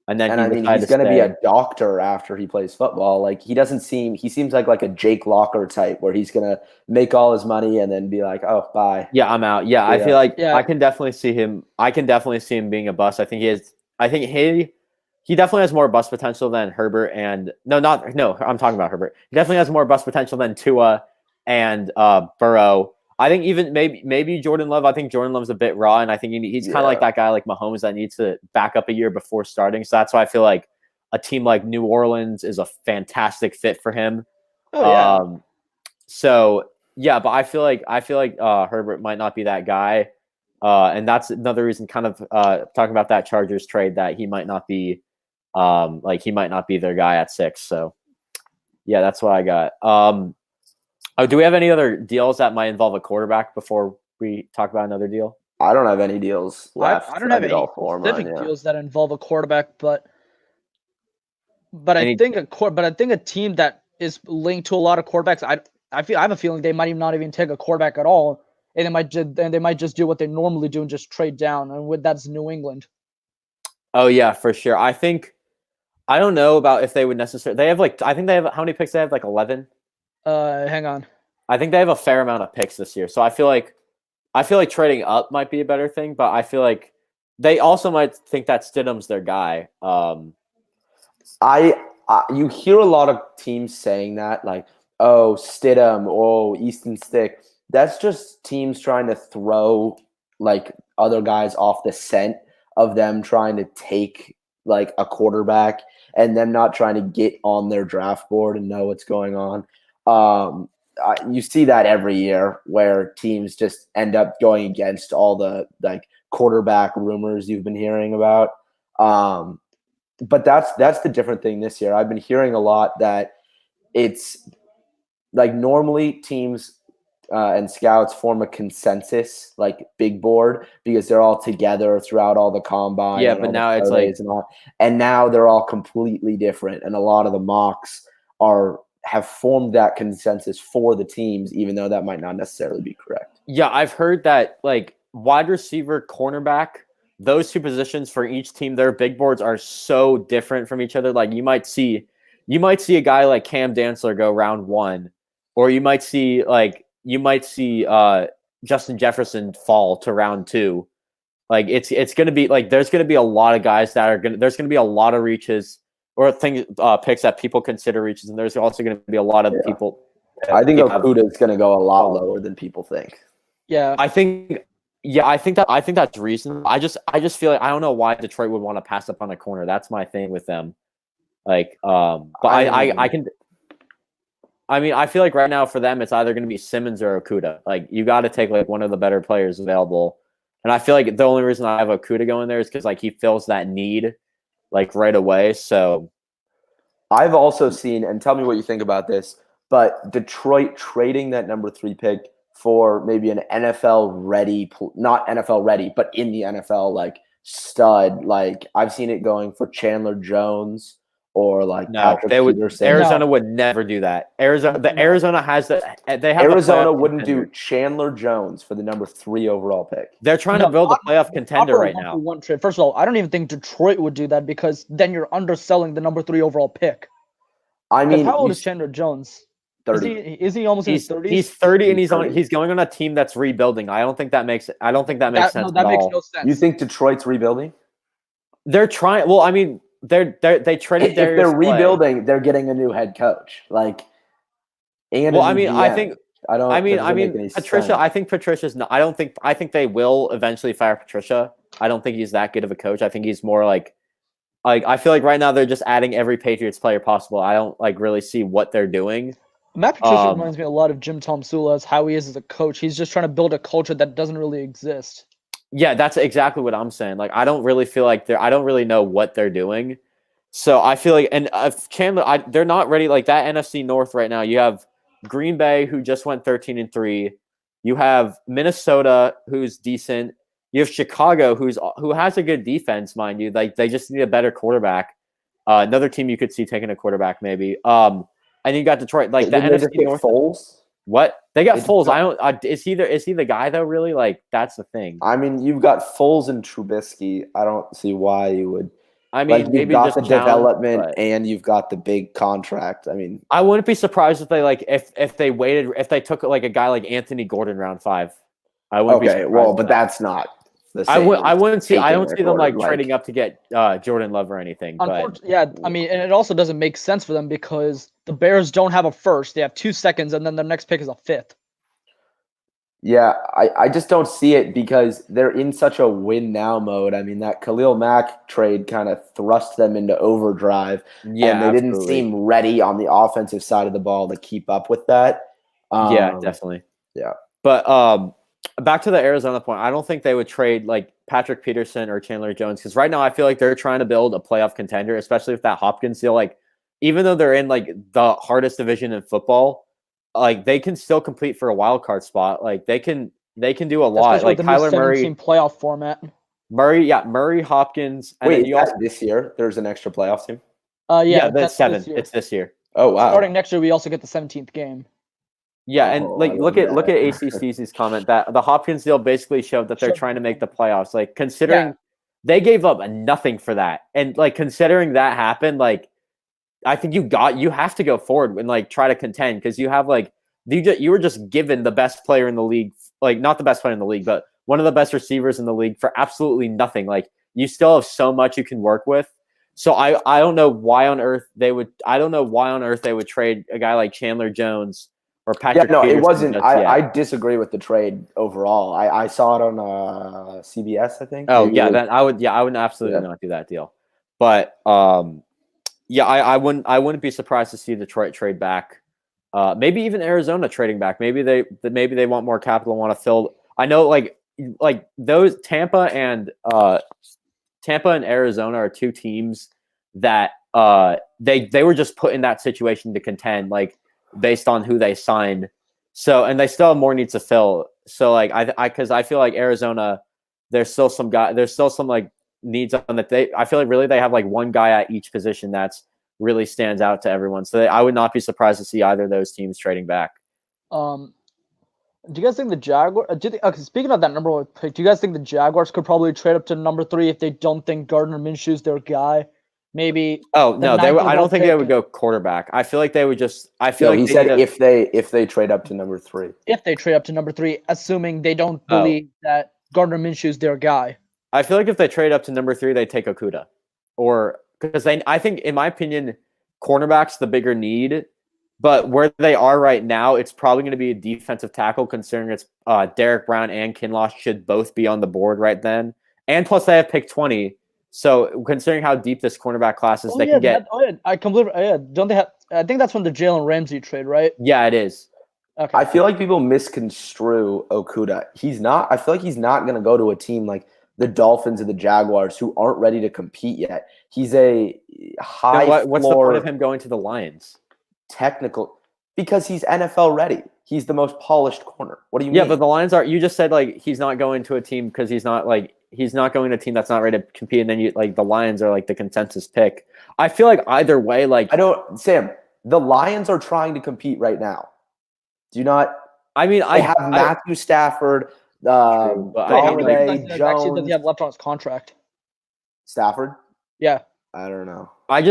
And then he's going to be a doctor after he plays football. Like, he seems like a Jake Locker type, where he's going to make all his money and then be like, oh, bye. Yeah, I'm out. Yeah, I feel like I can definitely see him. I can definitely see him being a bust. I think he definitely has more bust potential than Herbert I'm talking about Herbert. He definitely has more bust potential than Tua and Burrow. I think even maybe Jordan Love. I think Jordan Love's a bit raw, and I think he's kind of like that guy like Mahomes that needs to back up a year before starting. So that's why I feel like a team like New Orleans is a fantastic fit for him. Oh yeah. But I feel like Herbert might not be that guy, and that's another reason. Kind of talking about that Chargers trade, that he might not be, their guy at 6. So yeah, that's what I got. Do we have any other deals that might involve a quarterback before we talk about another deal? I don't have any deals left. I don't have any specific deals that involve a quarterback, but I think a team that is linked to a lot of quarterbacks, I have a feeling they might not even take a quarterback at all, and they might just do what they normally do and just trade down, and that's New England. Oh yeah, for sure. I don't know about if they would necessarily. They have I think they have, how many picks they have? Like 11. Hang on. I think they have a fair amount of picks this year, so I feel like trading up might be a better thing, but I feel like they also might think that Stidham's their guy. You hear a lot of teams saying that, like, oh, Stidham, oh, Easton Stick. That's just teams trying to throw like other guys off the scent of them trying to take like a quarterback and them not trying to get on their draft board and know what's going on. You see that every year where teams just end up going against all the like quarterback rumors you've been hearing about. But that's the different thing this year. I've been hearing a lot that it's like normally teams and scouts form a consensus, like big board, because they're all together throughout all the combine. Yeah, but now it's like, and now they're all completely different. And a lot of the mocks have formed that consensus for the teams, even though that might not necessarily be correct. Yeah, I've heard that like wide receiver, cornerback, those two positions for each team, their big boards are so different from each other. Like you might see a guy like Cam Dantzler go round 1, or you might see Justin Jefferson fall to round 2. Like it's going to be like there's going to be a lot of guys there's going to be a lot of reaches or picks that people consider reaches, and there's also going to be a lot of people. I think Okuda is going to go a lot lower than people think. Yeah, I think that's reasonable. I just feel like I don't know why Detroit would want to pass up on a corner. That's my thing with them. Like, but I feel like right now for them, it's either going to be Simmons or Okuda. Like, you got to take like one of the better players available. And I feel like the only reason I have Okuda going there is because like he fills that need like right away. So I've also seen, and tell me what you think about this, but Detroit trading that number 3 pick for maybe an NFL ready, not NFL ready, but in the NFL, like stud. Like I've seen it going for Chandler Jones or like Patrick Peterson. Arizona would never do that. Arizona has Arizona wouldn't do Chandler Jones for the number 3 overall pick. They're trying to build a playoff contender right now. First of all, I don't even think Detroit would do that because then you're underselling the number 3 overall pick. I mean, how old is Chandler Jones? 30. Is he almost in his 30s? He's 30 and he's going on a team that's rebuilding. I don't think that makes sense. No, that makes no sense. You think Detroit's rebuilding? They're trying. Well, I mean, they traded. If they're rebuilding, they're getting a new head coach. Like, and I mean, GM. Patricia. I think Patricia's not. I think they will eventually fire Patricia. I don't think he's that good of a coach. I think he's more like I feel like right now they're just adding every Patriots player possible. I don't like really see what they're doing. Matt Patricia reminds me a lot of Jim Tomsula as how he is as a coach. He's just trying to build a culture that doesn't really exist. Yeah, that's exactly what I'm saying. Like, I don't really feel like I don't really know what they're doing. So I feel like, and Chandler, they're not ready. Like that NFC North right now, you have Green Bay, who just went 13-3. You have Minnesota, who's decent. You have Chicago, who has a good defense, mind you. Like they just need a better quarterback. Another team you could see taking a quarterback, maybe. And you got Detroit, like the NFC North. Foles? What? They got Foles. Is he the guy though? Really? Like that's the thing. I mean, you've got Foles and Trubisky. I don't see why you would. I mean, like, maybe you've got just the development and you've got the big contract. I mean, I wouldn't be surprised if they if they took like a guy like Anthony Gordon round 5. I wouldn't be surprised. Well, but that's not. I don't see them like trading up to get Jordan Love or anything. But yeah, I mean, and it also doesn't make sense for them because the Bears don't have a first; they have 2 seconds, and then their next pick is a 5th. Yeah, I just don't see it because they're in such a win now mode. I mean, that Khalil Mack trade kind of thrust them into overdrive, and they didn't seem ready on the offensive side of the ball to keep up with that. Yeah, definitely. Yeah, but back to the Arizona point, I don't think they would trade like Patrick Peterson or Chandler Jones because right now I feel like they're trying to build a playoff contender, especially with that Hopkins deal. Like, even though they're in like the hardest division in football, like they can still compete for a wild card spot. Like they can do a lot. Especially like Kyler Murray playoff format. Murray Hopkins. And wait, this year there's an extra playoff team? Yeah, that's 7. It's this year. Oh wow! Starting next year, we also get the 17th game. Yeah, and like look at ACC's comment that the Hopkins deal basically showed that they're trying to make the playoffs. Like considering they gave up nothing for that, and like considering that happened, like I think you have to go forward and like try to contend because you have like you were just given the best player in the league, like not the best player in the league, but one of the best receivers in the league for absolutely nothing. Like you still have so much you can work with. So I don't know why on earth they would trade a guy like Chandler Jones or Patrick. No, Peterson it wasn't. just yet. I disagree with the trade overall. I saw it on CBS, I think. Oh Maybe yeah, it was- then I would absolutely not do that deal. But yeah, I wouldn't be surprised to see Detroit trade back. Maybe even Arizona trading back. Maybe they want more capital and want to fill. I know like those Tampa and Arizona are two teams that they were just put in that situation to contend, like based on who they signed. So and they still have more needs to fill. So like because I feel like Arizona, there's still some like needs on that. I feel like really they have like one guy at each position that's really stands out to everyone. So I would not be surprised to see either of those teams trading back. Do you guys think the Jaguars? Okay, speaking of that number one pick, do you guys think the Jaguars could probably trade up to number 3 if they don't think Gardner Minshew's their guy? Maybe. Oh no, I don't think they would pick. go quarterback. I feel like they would just. I feel No, like he said if they trade up to number 3. If they trade up to number 3, assuming they don't believe that Gardner Minshew's their guy. I feel like if they trade up to number 3, they take Okuda, or because I think in my opinion, cornerback's the bigger need. But where they are right now, it's probably going to be a defensive tackle, considering it's Derek Brown and Kinlaw should both be on the board right then. And plus, they have pick 20. So considering how deep this cornerback class is, can get. I completely. Don't they have? I think that's from the Jalen Ramsey trade, right? Yeah, it is. Okay. I feel like people misconstrue Okuda. He's not. I feel like he's not going to go to a team like the Dolphins or the Jaguars who aren't ready to compete yet. He's a high what's the point of him going to the Lions? Technical, because he's NFL ready. He's the most polished corner. What do you mean? Yeah, but the Lions are. You just said like he's not going to a team because he's not going to a team that's not ready to compete, and then you like the Lions are like the consensus pick. I feel like either way, like Sam, the Lions are trying to compete right now. Do you not? I mean, I have Matthew Stafford, Galladay, Jones. Does he have left on his contract? Stafford? Yeah. I don't know. I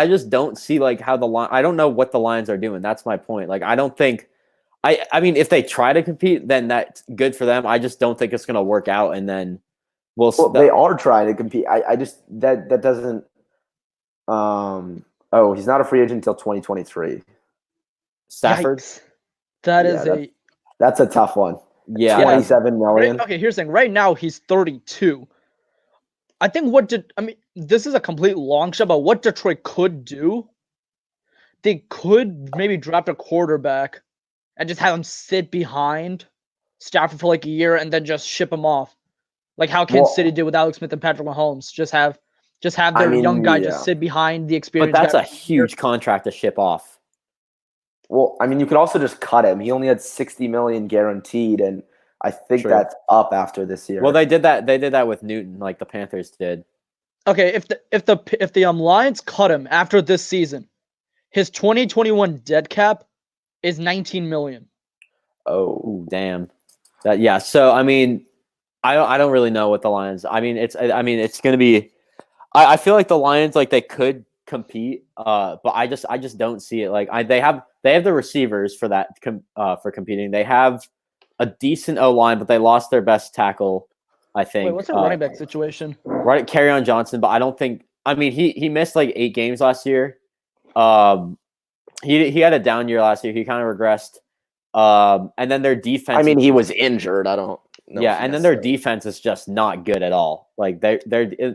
just don't see like how I don't know what the Lions are doing. That's my point. Like I don't think I mean if they try to compete, then that's good for them. I just don't think it's gonna work out, and then they are trying to compete. I just that doesn't he's not a free agent until 2023. Stafford? Yikes. That's a tough one. Yeah. 27 million. Right, okay, here's the thing. Right now he's 32. I think this is a complete long shot, but what Detroit could do, they could maybe draft a quarterback and just have him sit behind Stafford for like a year and then just ship him off. Like how Kansas City did with Alex Smith and Patrick Mahomes. Just have their young guy just sit behind the experience. But that's a huge contract to ship off. Well, I mean, you could also just cut him. He only had 60 million guaranteed, and I think that's up after this year. Well, they did that. They did that with Newton, like the Panthers did. Okay, if the Lions cut him after this season, his 2021 dead cap is 19 million. Oh, damn. So I mean, I don't really know what the Lions. I mean, it's going to be. I feel like the Lions like they could compete, but I just don't see it. Like they have the receivers for that for competing. They have a decent O-line, but they lost their best tackle, I think. Wait, what's the running back situation? Right, Kerryon Johnson, but I don't think. I mean, he missed like 8 games last year. He had a down year last year. He kind of regressed. And then their defense. I mean, he was injured. I don't know. Yeah, and then their defense is just not good at all. Like they're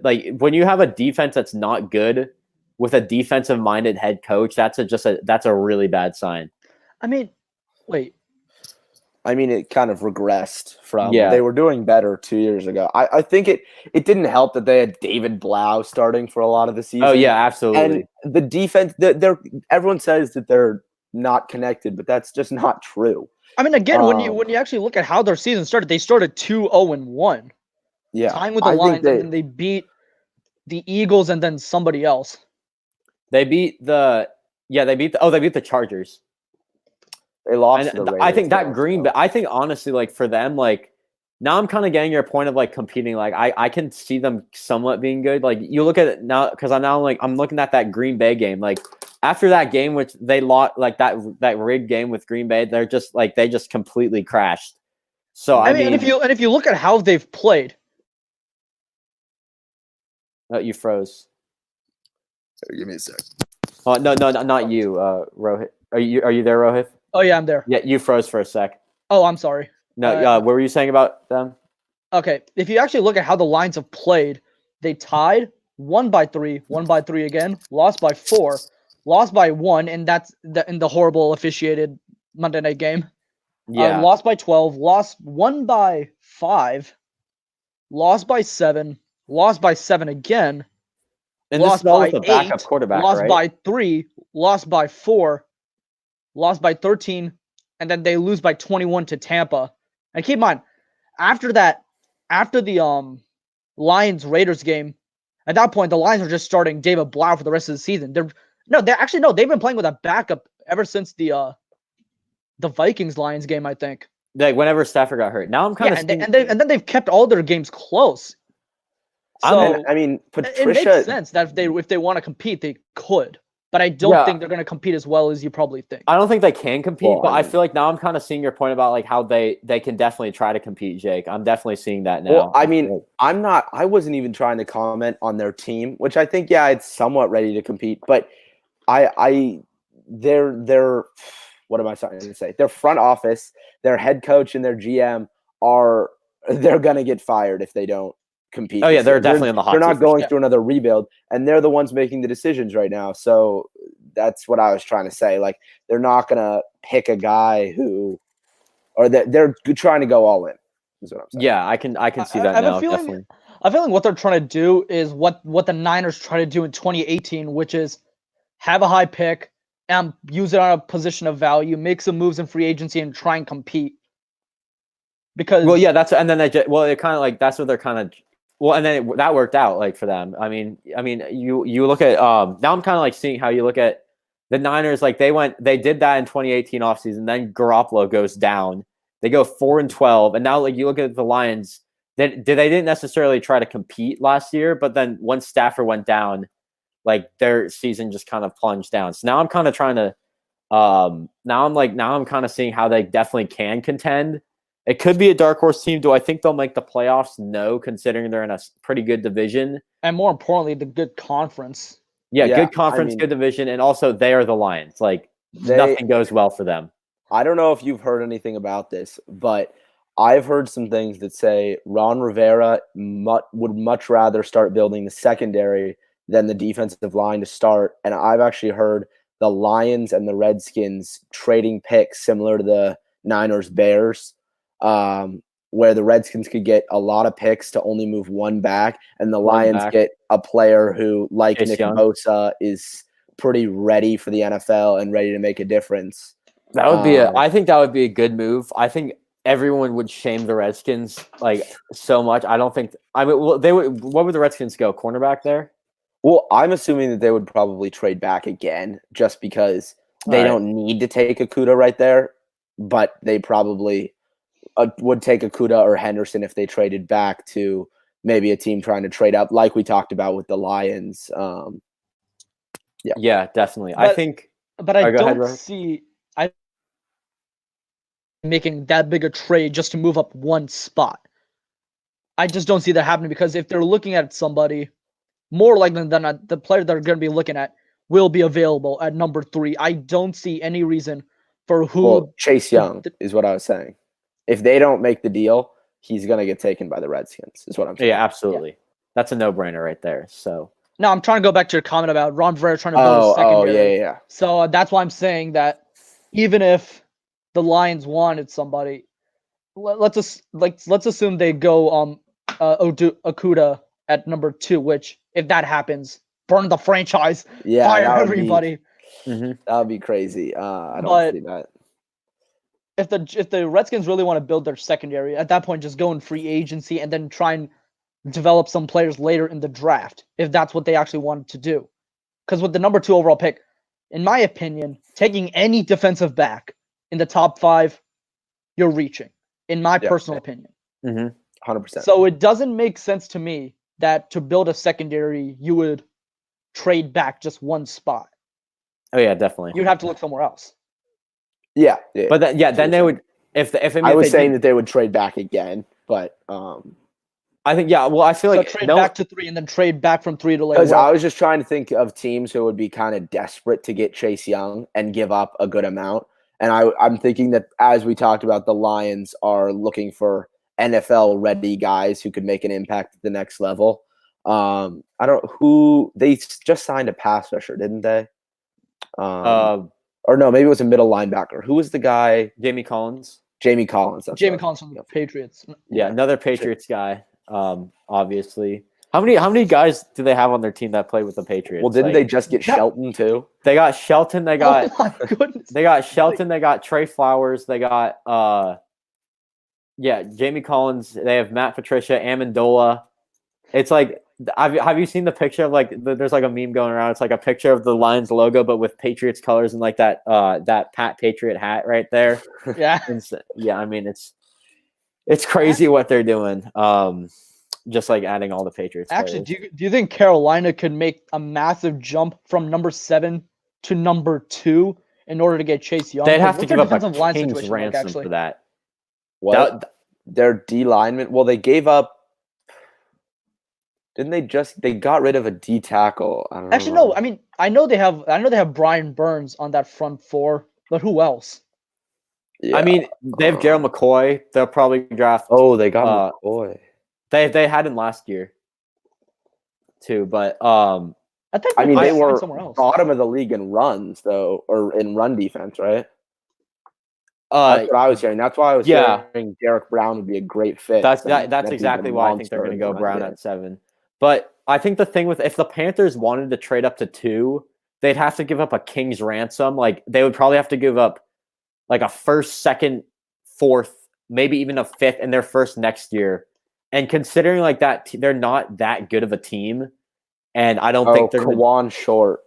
like when you have a defense that's not good with a defensive minded head coach, that's a really bad sign. I mean, wait. I mean, it kind of regressed from they were doing better 2 years ago. I think it didn't help that they had David Blau starting for a lot of the season. Oh yeah, absolutely. And the defense, everyone says that they're not connected, but that's just not true. I mean, again, when you actually look at how their season started, they started 2-0-1. Yeah, tying with the Lions, and then they beat the Eagles and then somebody else. They beat the Chargers. They lost. I think that Green Bay. I think honestly, like for them, like now I'm kind of getting your point of like competing. Like I can see them somewhat being good. Like you look at it now because I'm looking at that Green Bay game. Like after that game, which they lost, like that rigged game with Green Bay, they're just like they just completely crashed. So I mean, and if you look at how they've played, oh, you froze. Give me a sec. Oh no, not you, Rohith. Are you there, Rohith? Oh yeah, I'm there. Yeah, you froze for a sec. Oh, I'm sorry. No, what were you saying about them? Okay, if you actually look at how the Lions have played, they tied, won by 3, won by 3 again, lost by 4, lost by 1, and that's in the horrible officiated Monday night game. Yeah, Lost by 12, won by 5, lost by 7, lost by 7 again, and this lost is all by with a backup 8, quarterback, lost right? by 3, lost by 4, lost by 13, and then they lose by 21 to Tampa. And keep in mind, after the Lions Raiders game, at that point the Lions are just starting David Blau for the rest of the season. They've been playing with a backup ever since the Vikings Lions game, I think. Like whenever Stafford got hurt. Now I'm kind of and then they've kept all their games close. So I mean, it Patricia. makes sense that if they want to compete, they could. But I don't think they're going to compete as well as you probably think. I don't think they can compete, Well, but I I mean- feel like now I'm kind of seeing your point about like how they can definitely try to compete, Jake. I'm definitely seeing that now. Well, I mean, I wasn't even trying to comment on their team, which I think, yeah, it's somewhat ready to compete, but they're what am I trying to say? Their front office, their head coach and their GM they're going to get fired if they don't compete. Oh yeah, this they're year. definitely on the hot They're not seat. going through another rebuild, and they're the ones making the decisions right now. So that's what I was trying to say. Like, they're not going to pick a guy they're trying to go all in. Is what I'm saying. Yeah, I can see that I have now. a feeling, Definitely. I feel like what they're trying to do is what the Niners tried to do in 2018, which is have a high pick and use it on a position of value, make some moves in free agency, and try and compete. Because Well, yeah, it kind of like that's what they're kind of. Well, and then that worked out like for them. I mean, you look at now I'm kind of like seeing how you look at the Niners. Like they did that in 2018 offseason. Then Garoppolo goes down. They go 4-12, and now like you look at the Lions. They didn't necessarily try to compete last year, but then once Stafford went down, like their season just kind of plunged down. So now I'm kind of trying to. Now I'm kind of seeing how they definitely can contend. It could be a dark horse team. Do I think they'll make the playoffs? No, considering they're in a pretty good division. and more importantly, the good conference. Yeah, Yeah, good conference, I mean, good division, and also they are the Lions. Like nothing goes well for them. I don't know if you've heard anything about this, but I've heard some things that say Ron Rivera would much rather start building the secondary than the defensive line to start. And I've actually heard the Lions and the Redskins trading picks similar to the Niners Bears, where the Redskins could get a lot of picks to only move one back, and the Lions get a player who, like Chase Nick Young. Bosa, is pretty ready for the NFL and ready to make a difference. That would be I think that would be a good move. I think everyone would shame the Redskins like so much. I don't think. I mean, well, they would. What would the Redskins go? Cornerback there? Well, I'm assuming that they would probably trade back again, just because they don't need to take Okudah right there, but they probably would take Okudah or Henderson if they traded back to maybe a team trying to trade up, like we talked about with the Lions. Yeah, definitely. I think. But I go ahead, don't Rohith. see making that big a trade just to move up one spot. I just don't see that happening, because if they're looking at somebody, more likely than not, the player they're going to be looking at will be available at number 3. I don't see any reason for who. Well, Chase Young is what I was saying. If they don't make the deal, he's going to get taken by the Redskins, is what I'm saying. Yeah, absolutely. Yeah. That's a no-brainer right there. So. No, I'm trying to go back to your comment about Ron Rivera trying to build a secondary. Yeah. So that's why I'm saying that even if the Lions wanted somebody, let's assume they go Okudah at number 2, which if that happens, burn the franchise, fire everybody. That would be crazy. I don't see that. If the Redskins really want to build their secondary, at that point, just go in free agency and then try and develop some players later in the draft, if that's what they actually wanted to do. Because with the number 2 overall pick, in my opinion, taking any defensive back in the top 5, you're reaching, in my personal opinion. 100%. So it doesn't make sense to me that to build a secondary, you would trade back just one spot. Oh yeah, definitely. You'd have to look somewhere else. Yeah. But then they would. If I was saying that they would trade back again, but I think Well, I feel So like trade back to 3 and then trade back from 3 to like. Because I was just trying to think of teams who would be kind of desperate to get Chase Young and give up a good amount. And I'm thinking that, as we talked about, the Lions are looking for NFL-ready guys who could make an impact at the next level. I don't who they just signed a pass rusher, didn't they? Or no, maybe it was a middle linebacker. Who was the guy? Jamie Collins. Jamie Collins. That's Jamie right. Collins from the Patriots. Yeah, another Patriots guy. Obviously. How many guys do they have on their team that play with the Patriots? Well, didn't they just get Shelton too? They got Shelton. They got Oh my goodness. They got Shelton. They got Trey Flowers. They got Jamie Collins. They have Matt Patricia, Amendola. It's like, have you seen the picture of like there's like a meme going around? It's like a picture of the Lions logo, but with Patriots colors and like that Pat Patriot hat right there. Yeah. I mean it's crazy what they're doing. Just like adding all the Patriots. Actually, players. do you think Carolina could make a massive jump from number 7 to number 2 in order to get Chase Young? They'd have to What's give their up a defensive line king's situation like, ransom actually? for that. What? Their D lineman. Well, they gave up. Didn't they got rid of a D tackle? I don't Actually, know. no. I mean, I know they have Brian Burns on that front 4, but who else? Yeah. I mean, they have Gerald McCoy. They'll probably draft. Oh, they got McCoy. They had him last year too, but I think I mean, they were somewhere else. bottom of the league in runs, though, or in run defense, right? That's what I was hearing. That's why I was hearing Derek Brown would be a great fit. That's exactly why I think they're going to go Brown at 7. But I think the thing with if the Panthers wanted to trade up to 2, they'd have to give up a king's ransom. Like they would probably have to give up like a 1st, 2nd, 4th, maybe even a 5th in their first next year. And considering like that, they're not that good of a team, and I don't think they're Kawan Short.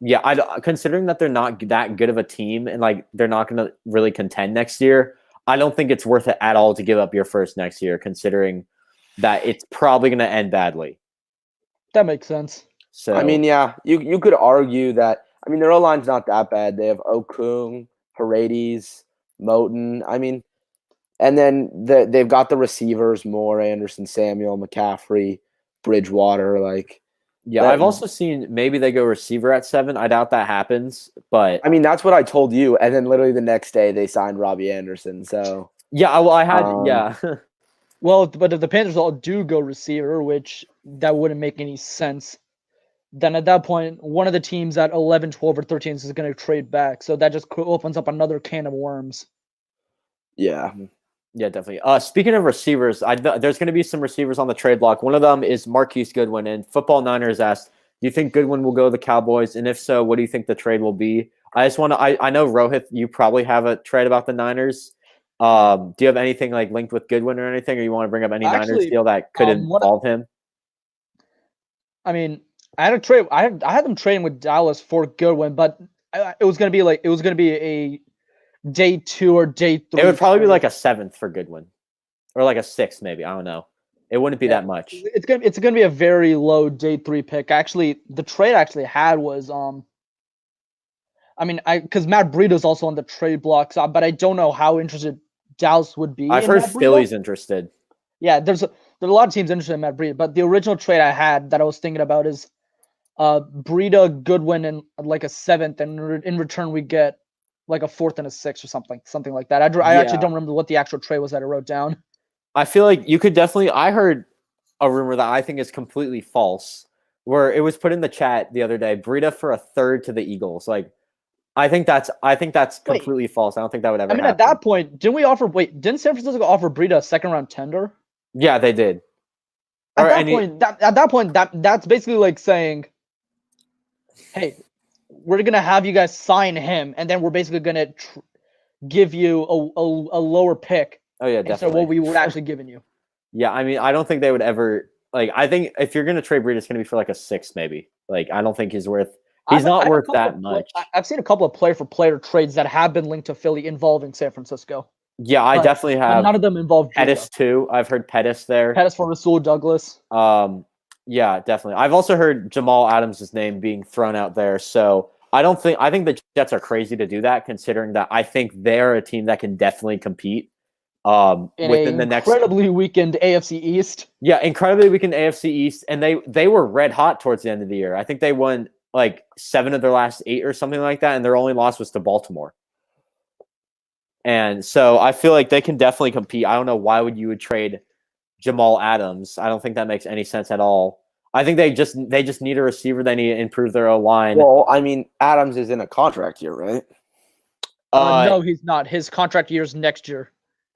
Yeah, considering that they're not that good of a team, and like they're not going to really contend next year, I don't think it's worth it at all to give up your first next year, considering that it's probably going to end badly. That makes sense. So I mean, yeah, you could argue that. I mean, their O-line's not that bad. They have Okung, Paredes, Moten. I mean. And then they've got the receivers: Moore, Anderson, Samuel, McCaffrey, Bridgewater. I've also seen maybe they go receiver at 7. I doubt that happens, but I mean that's what I told you. And then literally the next day they signed Robbie Anderson. So I had Well, but if the Panthers all do go receiver, which that wouldn't make any sense, then at that point one of the teams at 11, 12, or 13 is going to trade back. So that just opens up another can of worms. Yeah. Yeah, definitely. Speaking of receivers, there's going to be some receivers on the trade block. One of them is Marquise Goodwin, and Football Niners asked, do you think Goodwin will go to the Cowboys? And if so, what do you think the trade will be? I just want to, I know Rohith, you probably have a trade about the Niners. Do you have anything like linked with Goodwin or anything, or you want to bring up any Niners deal that could involve him? I mean, I had a trade. I had them trading with Dallas for Goodwin, but it was going to be a day 2 or day 3. It would probably be like a 7th for Goodwin, or like a 6th maybe. I don't know. It wouldn't be that much. It's gonna be a very low day 3 pick. Actually, the trade I actually had was because Matt Breida's also on the trade block, but I don't know how interested Dallas would be. I've heard Philly's interested. Yeah, there's a lot of teams interested in Matt Breida, but the original trade I had that I was thinking about is Breida, Goodwin, and like a 7th, and in return we get like a 4th and a 6th or something like that. I actually don't remember what the actual trade was that I wrote down. I feel like you could definitely. I heard a rumor that I think is completely false, where it was put in the chat the other day: Breida for a 3rd to the Eagles. Like, I think that's completely false. I don't think that would ever. At that point, didn't San Francisco offer Breida a 2nd round tender? Yeah, they did. At that point, that's basically like saying, hey, we're gonna have you guys sign him, and then we're basically gonna give you a lower pick. Oh yeah, definitely. Instead of what we were actually giving you. Yeah, I mean, I don't think they would ever like. I think if you're gonna trade Breida, it's gonna be for like a 6th, maybe. Like, I don't think he's worth. He's not worth that much. I've seen a couple of player-for-player trades that have been linked to Philly involving San Francisco. Yeah, I definitely have. None of them involve Pettis too. I've heard Pettis there. Pettis for Rasul Douglas. Yeah, definitely. I've also heard Jamal Adams' name being thrown out there. So I think the Jets are crazy to do that, considering that I think they're a team that can definitely compete. In within a the next incredibly weakened AFC East. Yeah, incredibly weak in the AFC East, and they were red hot towards the end of the year. I think they won like 7 of their last 8 or something like that, and their only loss was to Baltimore. And so I feel like they can definitely compete. I don't know why would trade Jamal Adams. I don't think that makes any sense at all. I think they just need a receiver. They need to improve their O-line. Well, I mean, Adams is in a contract year, right? No, he's not. His contract year is next year.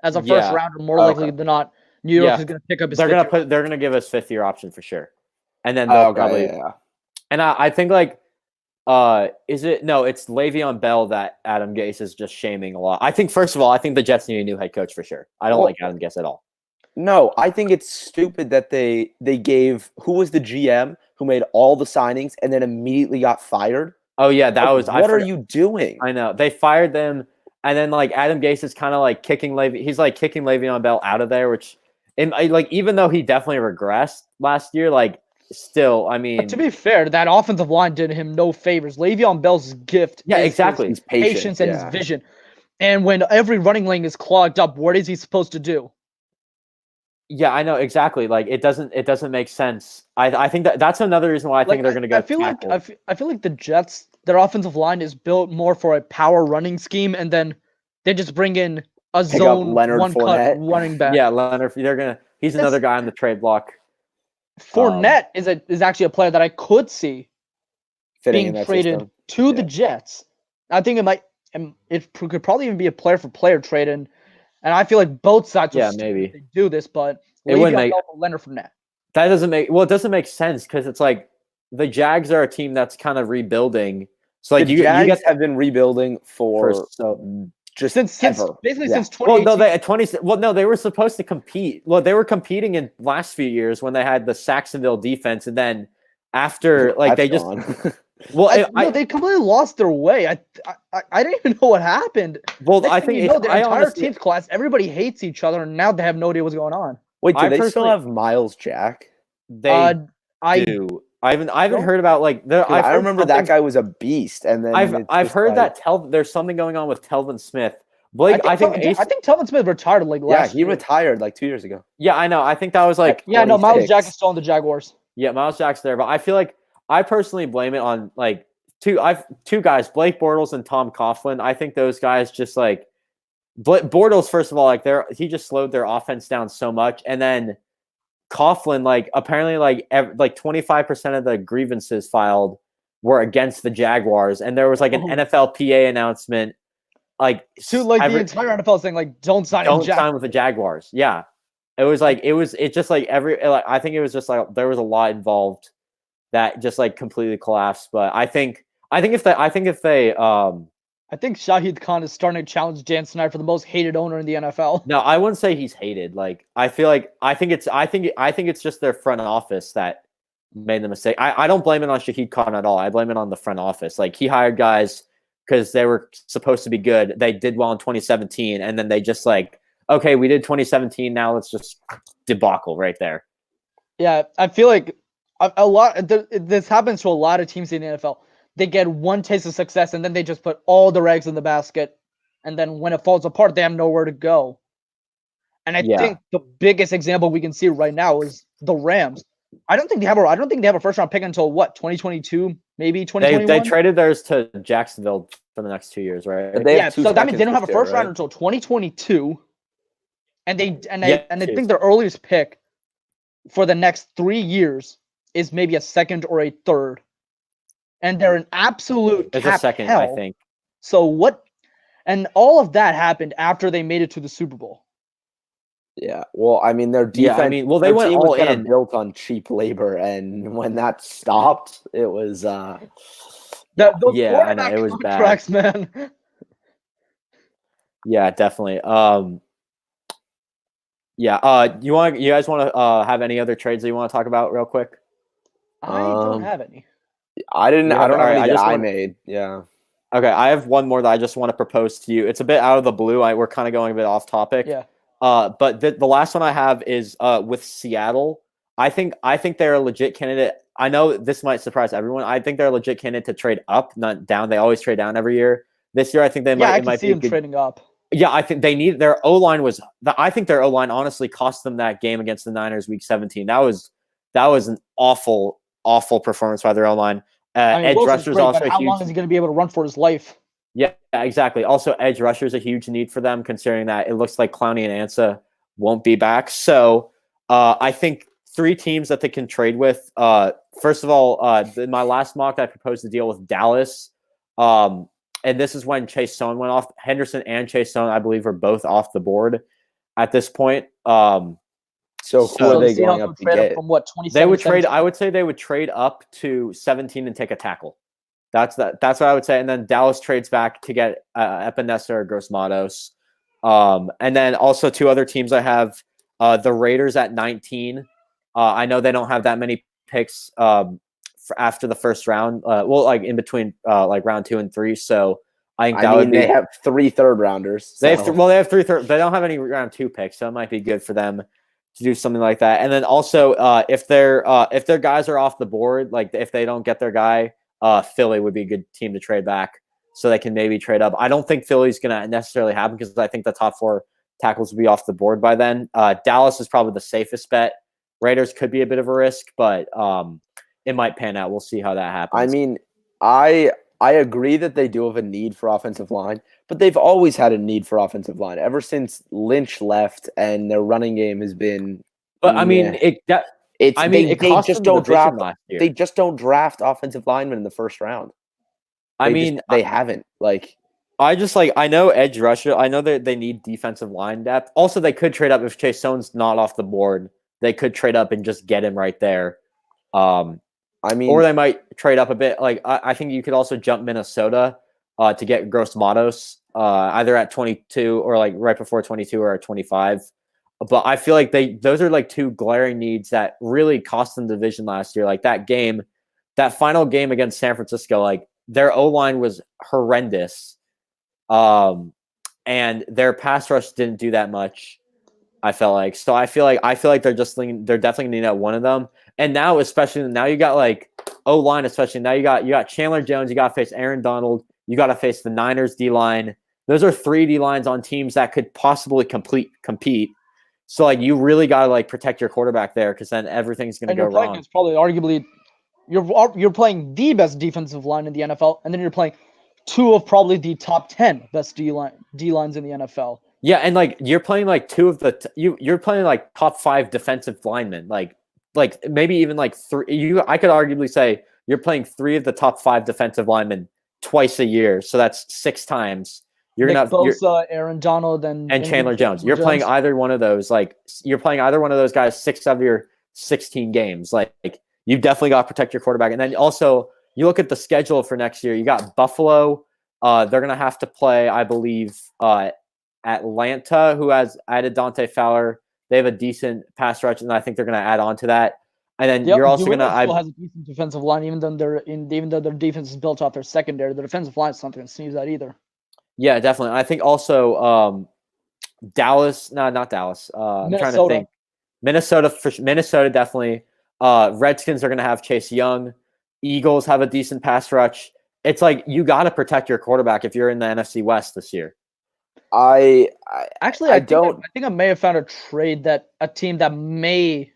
As a first rounder, more likely than not, New York is going to pick up his. They're going to give us 5th-year option for sure, and then they'll probably. Yeah. And I think like, is it no? It's Le'Veon Bell that Adam Gase is just shaming a lot. I think first of all, I think the Jets need a new head coach for sure. I don't like Adam Gase at all. No, I think it's stupid that they gave who was the GM who made all the signings and then immediately got fired. Oh yeah, that was. What are you doing? I know they fired them, and then like Adam Gase is kind of like kicking Le'Veon Bell out of there, which, like even though he definitely regressed last year, like still, I mean, but to be fair, that offensive line did him no favors. Le'Veon Bell's gift, is his patience and his vision, and when every running lane is clogged up, what is he supposed to do? Yeah, I know exactly. Like it doesn't make sense. I think that's another reason why I think they're going to go. I feel like the Jets, their offensive line is built more for a power running scheme, and then they just bring in a zone one cut running back. Yeah, Leonard. He's another guy on the trade block. Fournette is actually a player that I could see being traded to the Jets. I think it could probably even be a player for player trade, and I feel like both sides will maybe do this, but it wouldn't make Leonard Fournette. That doesn't make it doesn't make sense because it's like the Jags are a team that's kind of rebuilding. So like you guys have been rebuilding since 2018. They were supposed to compete. Well, they were competing in last few years when they had the Saxonville defense, and then after they completely lost their way. I didn't even know what happened. Well, I think their entire team's class, everybody hates each other, and now they have no idea what's going on. Wait, do they still have Miles Jack? They do. I haven't heard about I remember that guy was a beast, and then I've heard that there's something going on with Telvin Smith. Blake, I think Telvin Smith retired last year. He retired 2 years ago. Yeah, I know. I think that was Miles Jack is still in the Jaguars. Yeah, Miles Jack's there, but I feel like I personally blame it on two guys, Blake Bortles and Tom Coughlin. I think those guys just Bortles, first of all, he just slowed their offense down so much, and then Coughlin, apparently 25% of the grievances filed were against the Jaguars, and there was an NFLPA announcement the entire NFL saying don't sign with the Jaguars. Yeah, it was I think it was just there was a lot involved that just completely collapsed. But I think Shahid Khan is starting to challenge Dan Snyder for the most hated owner in the NFL. No, I wouldn't say he's hated. I think it's just their front office that made the mistake. I don't blame it on Shahid Khan at all. I blame it on the front office. He hired guys because they were supposed to be good. They did well in 2017, and then they just okay, we did 2017. Now let's just debacle right there. Yeah, I feel like this happens to a lot of teams in the NFL. They get one taste of success, and then they just put all their eggs in the basket. And then when it falls apart, they have nowhere to go. And I think the biggest example we can see right now is the Rams. I don't think they have a first round pick until 2022, maybe 2021. They traded theirs to Jacksonville for the next 2 years, right? So that means they don't have a first round until 2022. And they think their earliest pick for the next 3 years is maybe a second or a third. And they're an absolute cap a second, hell. I think. So what? And all of that happened after they made it to the Super Bowl. Yeah, well, I mean, their defense. they went all in, built on cheap labor, and when that stopped, it was. I know it was bad, man. Yeah, definitely. You guys want to have any other trades that you want to talk about real quick? I don't have any. I don't know any that I made. Yeah. Okay, I have one more that I just want to propose to you. It's a bit out of the blue. We're kind of going a bit off topic. Yeah. But the last one I have is with Seattle. I think they're a legit candidate. I know this might surprise everyone. I think they're a legit candidate to trade up, not down. They always trade down every year. This year, I think they might. I can see them trading up. Yeah, I think they need their O-line I think their O-line honestly cost them that game against the Niners week 17. That was an awful performance by their O-line. I mean, Edge Wilson's rusher is great, also but a how huge. long is he going to be able to run for his life? Yeah, exactly. Also, edge rusher is a huge need for them, considering that it looks like Clowney and Ansa won't be back. So I think 3 teams that they can trade with. First of all, in my last mock, I proposed a deal with Dallas. And this is when Chase Sohn went off. Henderson and Chase Sohn, I believe, are both off the board at this point. So who are they going up to get? From what, 27? They would trade. I would say they would trade up to 17 and take a tackle. That's what I would say. And then Dallas trades back to get Epinesa or Gross Matos. And then also 2 other teams I have, the Raiders at 19. I know they don't have that many picks after the first round. Well, like in between like round 2 and 3. So I think would be. They have 3 third-rounders. So. They have 3 third. They don't have any round 2 picks, so it might be good for them to do something like that. And then also, if their guys are off the board, like if they don't get their guy, Philly would be a good team to trade back, so they can maybe trade up. I don't think Philly's going to necessarily happen because I think the top 4 tackles will be off the board by then. Dallas is probably the safest bet. Raiders could be a bit of a risk, but it might pan out. We'll see how that happens. I mean, I agree that they do have a need for offensive line, but they've always had a need for offensive line ever since Lynch left, and their running game has been. But I mean, they just don't draft. They just don't draft offensive linemen in the first round. They haven't. I know edge rusher. I know that they need defensive line depth. Also, they could trade up if Chase Sohn's not off the board. They could trade up and just get him right there. Or they might trade up a bit. Like I think you could also jump Minnesota to get Gross Matos either at 22 or like right before 22 or at 25. But I feel like those are like 2 glaring needs that really cost them the division last year. Like that final game against San Francisco, like their O-line was horrendous. And their pass rush didn't do that much, I felt like. So I feel like they're definitely going to need one of them. And now, especially now, you got like O-line, especially now you got Chandler Jones, you got to face Aaron Donald, you got to face the Niners D-line. Those are 3 D-lines on teams that could possibly compete. So like you really got to like protect your quarterback there, because then everything's going to go wrong. It's probably arguably you're playing the best defensive line in the NFL, and then you're playing 2 of probably the top 10 best D-lines in the NFL. Yeah, and like you're playing like 2 of the you're playing like top 5 defensive linemen, like maybe even like 3. I could arguably say you're playing 3 of the top 5 defensive linemen twice a year, so that's 6 times. You're Nick Bosa, Aaron Donald, and Chandler Jones. You're playing either one of those. Like you're playing either one of those guys 6 of your 16 games. Like you definitely got to protect your quarterback. And then also you look at the schedule for next year. You got Buffalo. They're gonna have to play, I believe, Atlanta, who has added Dante Fowler. They have a decent pass rush, and I think they're gonna add on to that. And then you're also gonna still has a decent defensive line, even though their defense is built off their secondary. The defensive line is something to sneeze at either. Yeah, definitely. I think also Dallas. No, not Dallas. I'm trying to think. Minnesota definitely. Redskins are going to have Chase Young. Eagles have a decent pass rush. It's like you got to protect your quarterback if you're in the NFC West this year. I think I may have found a team that may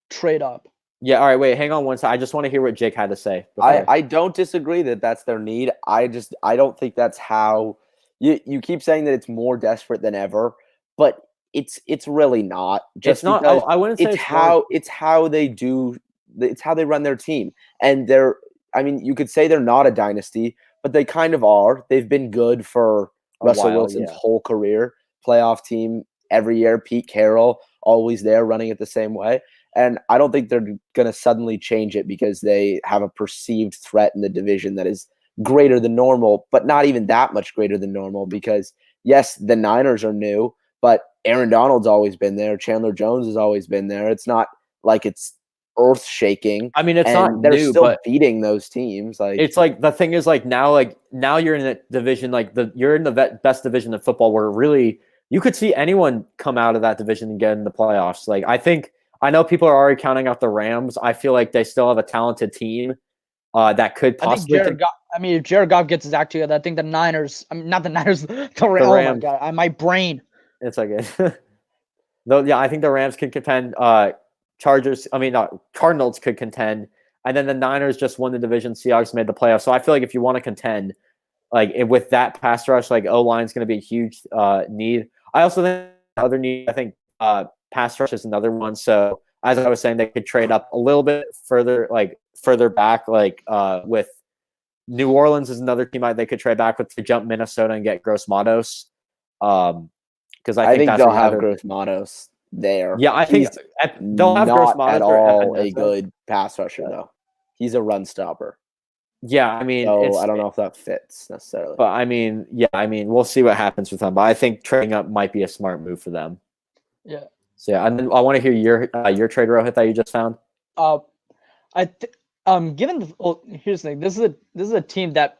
trade up. Yeah, all right, wait, hang on one second. I just want to hear what Jake had to say. I don't disagree that that's their need. I don't think that's how you keep saying that it's more desperate than ever, but it's really not. It's not. I wouldn't say it's how they do. It's how they run their team, and you could say they're not a dynasty, but they kind of are. They've been good for Russell Wilson's whole career. Playoff team every year. Pete Carroll always there, running it the same way. And I don't think they're going to suddenly change it because they have a perceived threat in the division that is greater than normal, but not even that much greater than normal because, yes, the Niners are new, but Aaron Donald's always been there. Chandler Jones has always been there. It's not like it's earth-shaking. I mean, it's not they're new, still but beating those teams. It's like the thing is now you're in a division you're in the best division of football where really you could see anyone come out of that division and get in the playoffs. I know people are already counting out the Rams. I feel like they still have a talented team. that could I think possibly if Jared Goff gets his act together, I think the Niners. I mean, not the Niners. The Rams. Oh my Rams. god, my brain. It's okay. Though, yeah, I think the Rams can contend. Cardinals could contend, and then the Niners just won the division. Seahawks made the playoffs. So I feel like if you want to contend, like with that pass rush, like O-line is going to be a huge need. I also think other need. I think pass rush is another one. So as I was saying, they could trade up a little bit further back, with New Orleans is another team they could trade back with to jump Minnesota and get Gross Matos. Because I think they'll have Gross Matos there. Yeah, I think they'll have Gross Matos at all a good pass rusher though. He's a run stopper. Yeah, I mean, so I don't know if that fits necessarily. But I mean, we'll see what happens with them. But I think trading up might be a smart move for them. Yeah. So yeah, and then I want to hear your trade, Rohith, that you just found. Here's the thing. This is a team that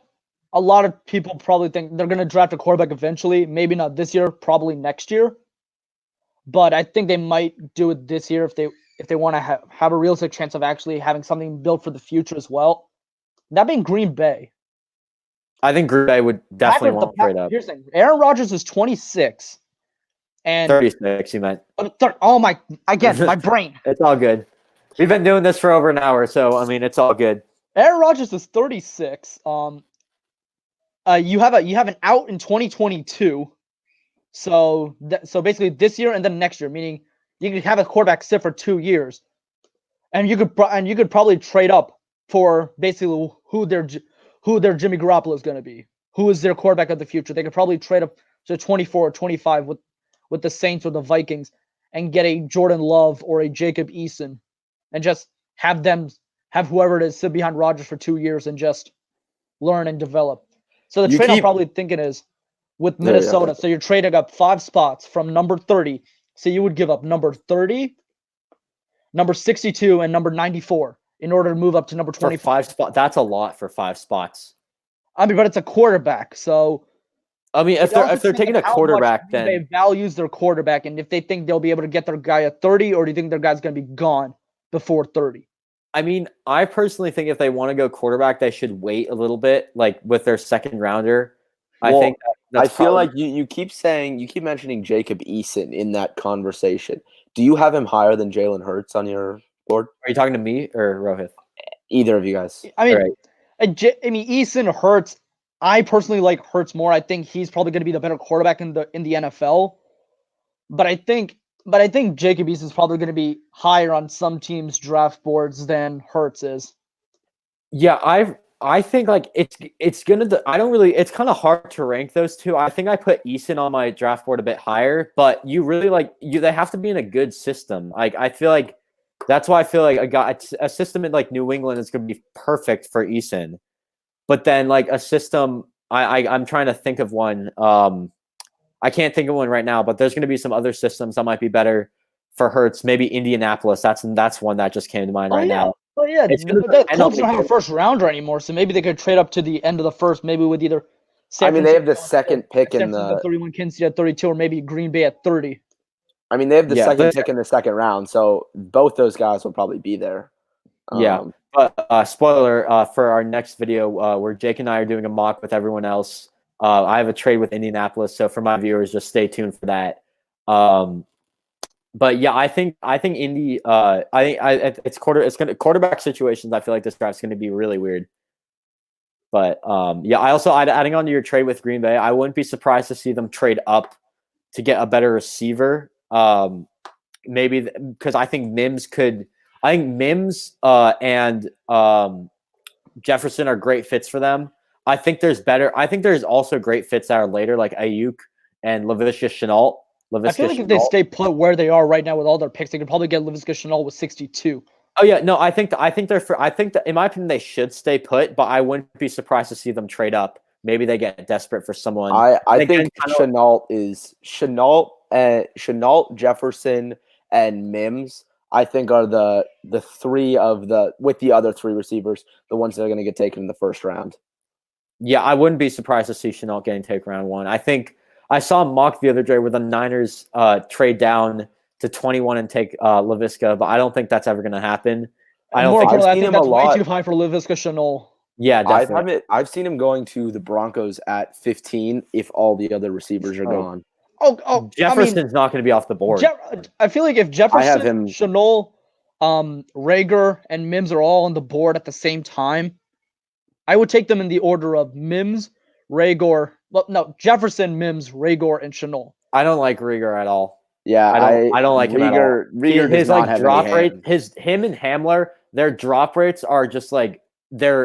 a lot of people probably think they're going to draft a quarterback eventually. Maybe not this year, probably next year. But I think they might do it this year if they want to have a realistic chance of actually having something built for the future as well. That being Green Bay. I think Green Bay would definitely want to trade up. Here's the thing. Aaron Rodgers is 26. And 36, you meant. Oh my! Again, my brain. It's all good. We've been doing this for over an hour, so I mean, it's all good. Aaron Rodgers is 36. You have an out in 2022. So basically this year and then next year, meaning you could have a quarterback sit for 2 years, and you could probably trade up for basically who their Jimmy Garoppolo is going to be, who is their quarterback of the future. They could probably trade up to 24 or 25 with the Saints or the Vikings and get a Jordan Love or a Jacob Eason, and just have whoever it is sit behind Rodgers for 2 years and just learn and develop. So the trade I'm probably thinking is with Minnesota. So you're trading up 5 spots from number 30. So you would give up number 30, number 62, and number 94 in order to move up to number 25. For 5 spots, that's a lot for 5 spots. I mean, but it's a quarterback. So I mean, if they're taking a quarterback, then they values their quarterback, and if they think they'll be able to get their guy at 30, or do you think their guy's going to be gone before 30? I mean, I personally think if they want to go quarterback, they should wait a little bit, like with their second rounder. Well, I think I feel like you keep mentioning Jacob Eason in that conversation. Do you have him higher than Jalen Hurts on your board? Are you talking to me or Rohith? Either of you guys. I mean, Eason, Hurts. I personally like Hurts more. I think he's probably going to be the better quarterback in the NFL. But I think Jacob Eason is probably going to be higher on some teams' draft boards than Hurts is. Yeah, I think like it's gonna. I don't really. It's kind of hard to rank those two. I think I put Eason on my draft board a bit higher, but you really they have to be in a good system. Like I feel like that's why I feel like a system in like New England is gonna be perfect for Eason. But then like a system, I'm trying to think of one. I can't think of one right now, but there's going to be some other systems that might be better for Hurts. Maybe Indianapolis. That's one that just came to mind now. Oh yeah, the Colts don't have a first rounder anymore, so maybe they could trade up to the end of the first, maybe with either. They have the second pick in the 31, Kansas City at 32, or maybe Green Bay at 30. I mean, they have the second pick in the second round, so both those guys will probably be there. Yeah. But spoiler for our next video, where Jake and I are doing a mock with everyone else. I have a trade with Indianapolis, so for my viewers, just stay tuned for that. But yeah, I think Indy. It's quarterback situations. I feel like this draft's going to be really weird. But I also adding on to your trade with Green Bay, I wouldn't be surprised to see them trade up to get a better receiver. Maybe because I think Mims could. I think Mims and Jefferson are great fits for them. I think there's also great fits that are later, like Ayuk and Laviska Shenault. I feel like if they stay put where they are right now with all their picks, they could probably get Laviska Shenault with 62. Oh yeah, no, I think that in my opinion they should stay put, but I wouldn't be surprised to see them trade up. Maybe they get desperate for someone. I think Shenault, Jefferson, and Mims. I think are the three of with the other 3 receivers, the ones that are going to get taken in the first round. Yeah, I wouldn't be surprised to see Shenault getting taken round 1. I think I saw a mock the other day where the Niners trade down to 21 and take Laviska, but I don't think that's ever going to happen. I think that's way too high for Laviska Shenault. Yeah, definitely. I've seen him going to the Broncos at 15 if all the other receivers are Oh. gone. Jefferson's not going to be off the board. I feel like if I Jefferson, have him. Shenault, Rager, and Mims are all on the board at the same time, I would take them in the order of Mims, Rager. Well, no, Jefferson, Mims, Rager, and Shenault. I don't like Rieger at all. Yeah, I don't like him at all. Rieger does His not like have drop any rate, hands. him and Hamler, their drop rates are just like they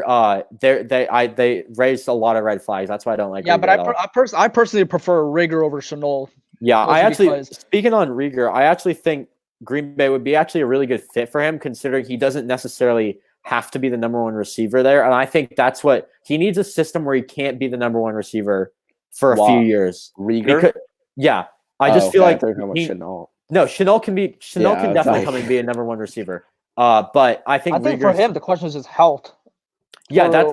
raised a lot of red flags. That's why I don't like. Yeah, Rieger but at all. I personally prefer Rager over Shenault. Yeah, I actually because- speaking on Rieger, I actually think Green Bay would be actually a really good fit for him, considering he doesn't necessarily have to be the number one receiver there, and I think that's what he needs, a system where he can't be the number one receiver for a few years. Rieger? Yeah, I just feel like Shenault. No, Shenault can definitely come and be a number one receiver. But I think for him the question is his health. Yeah, that's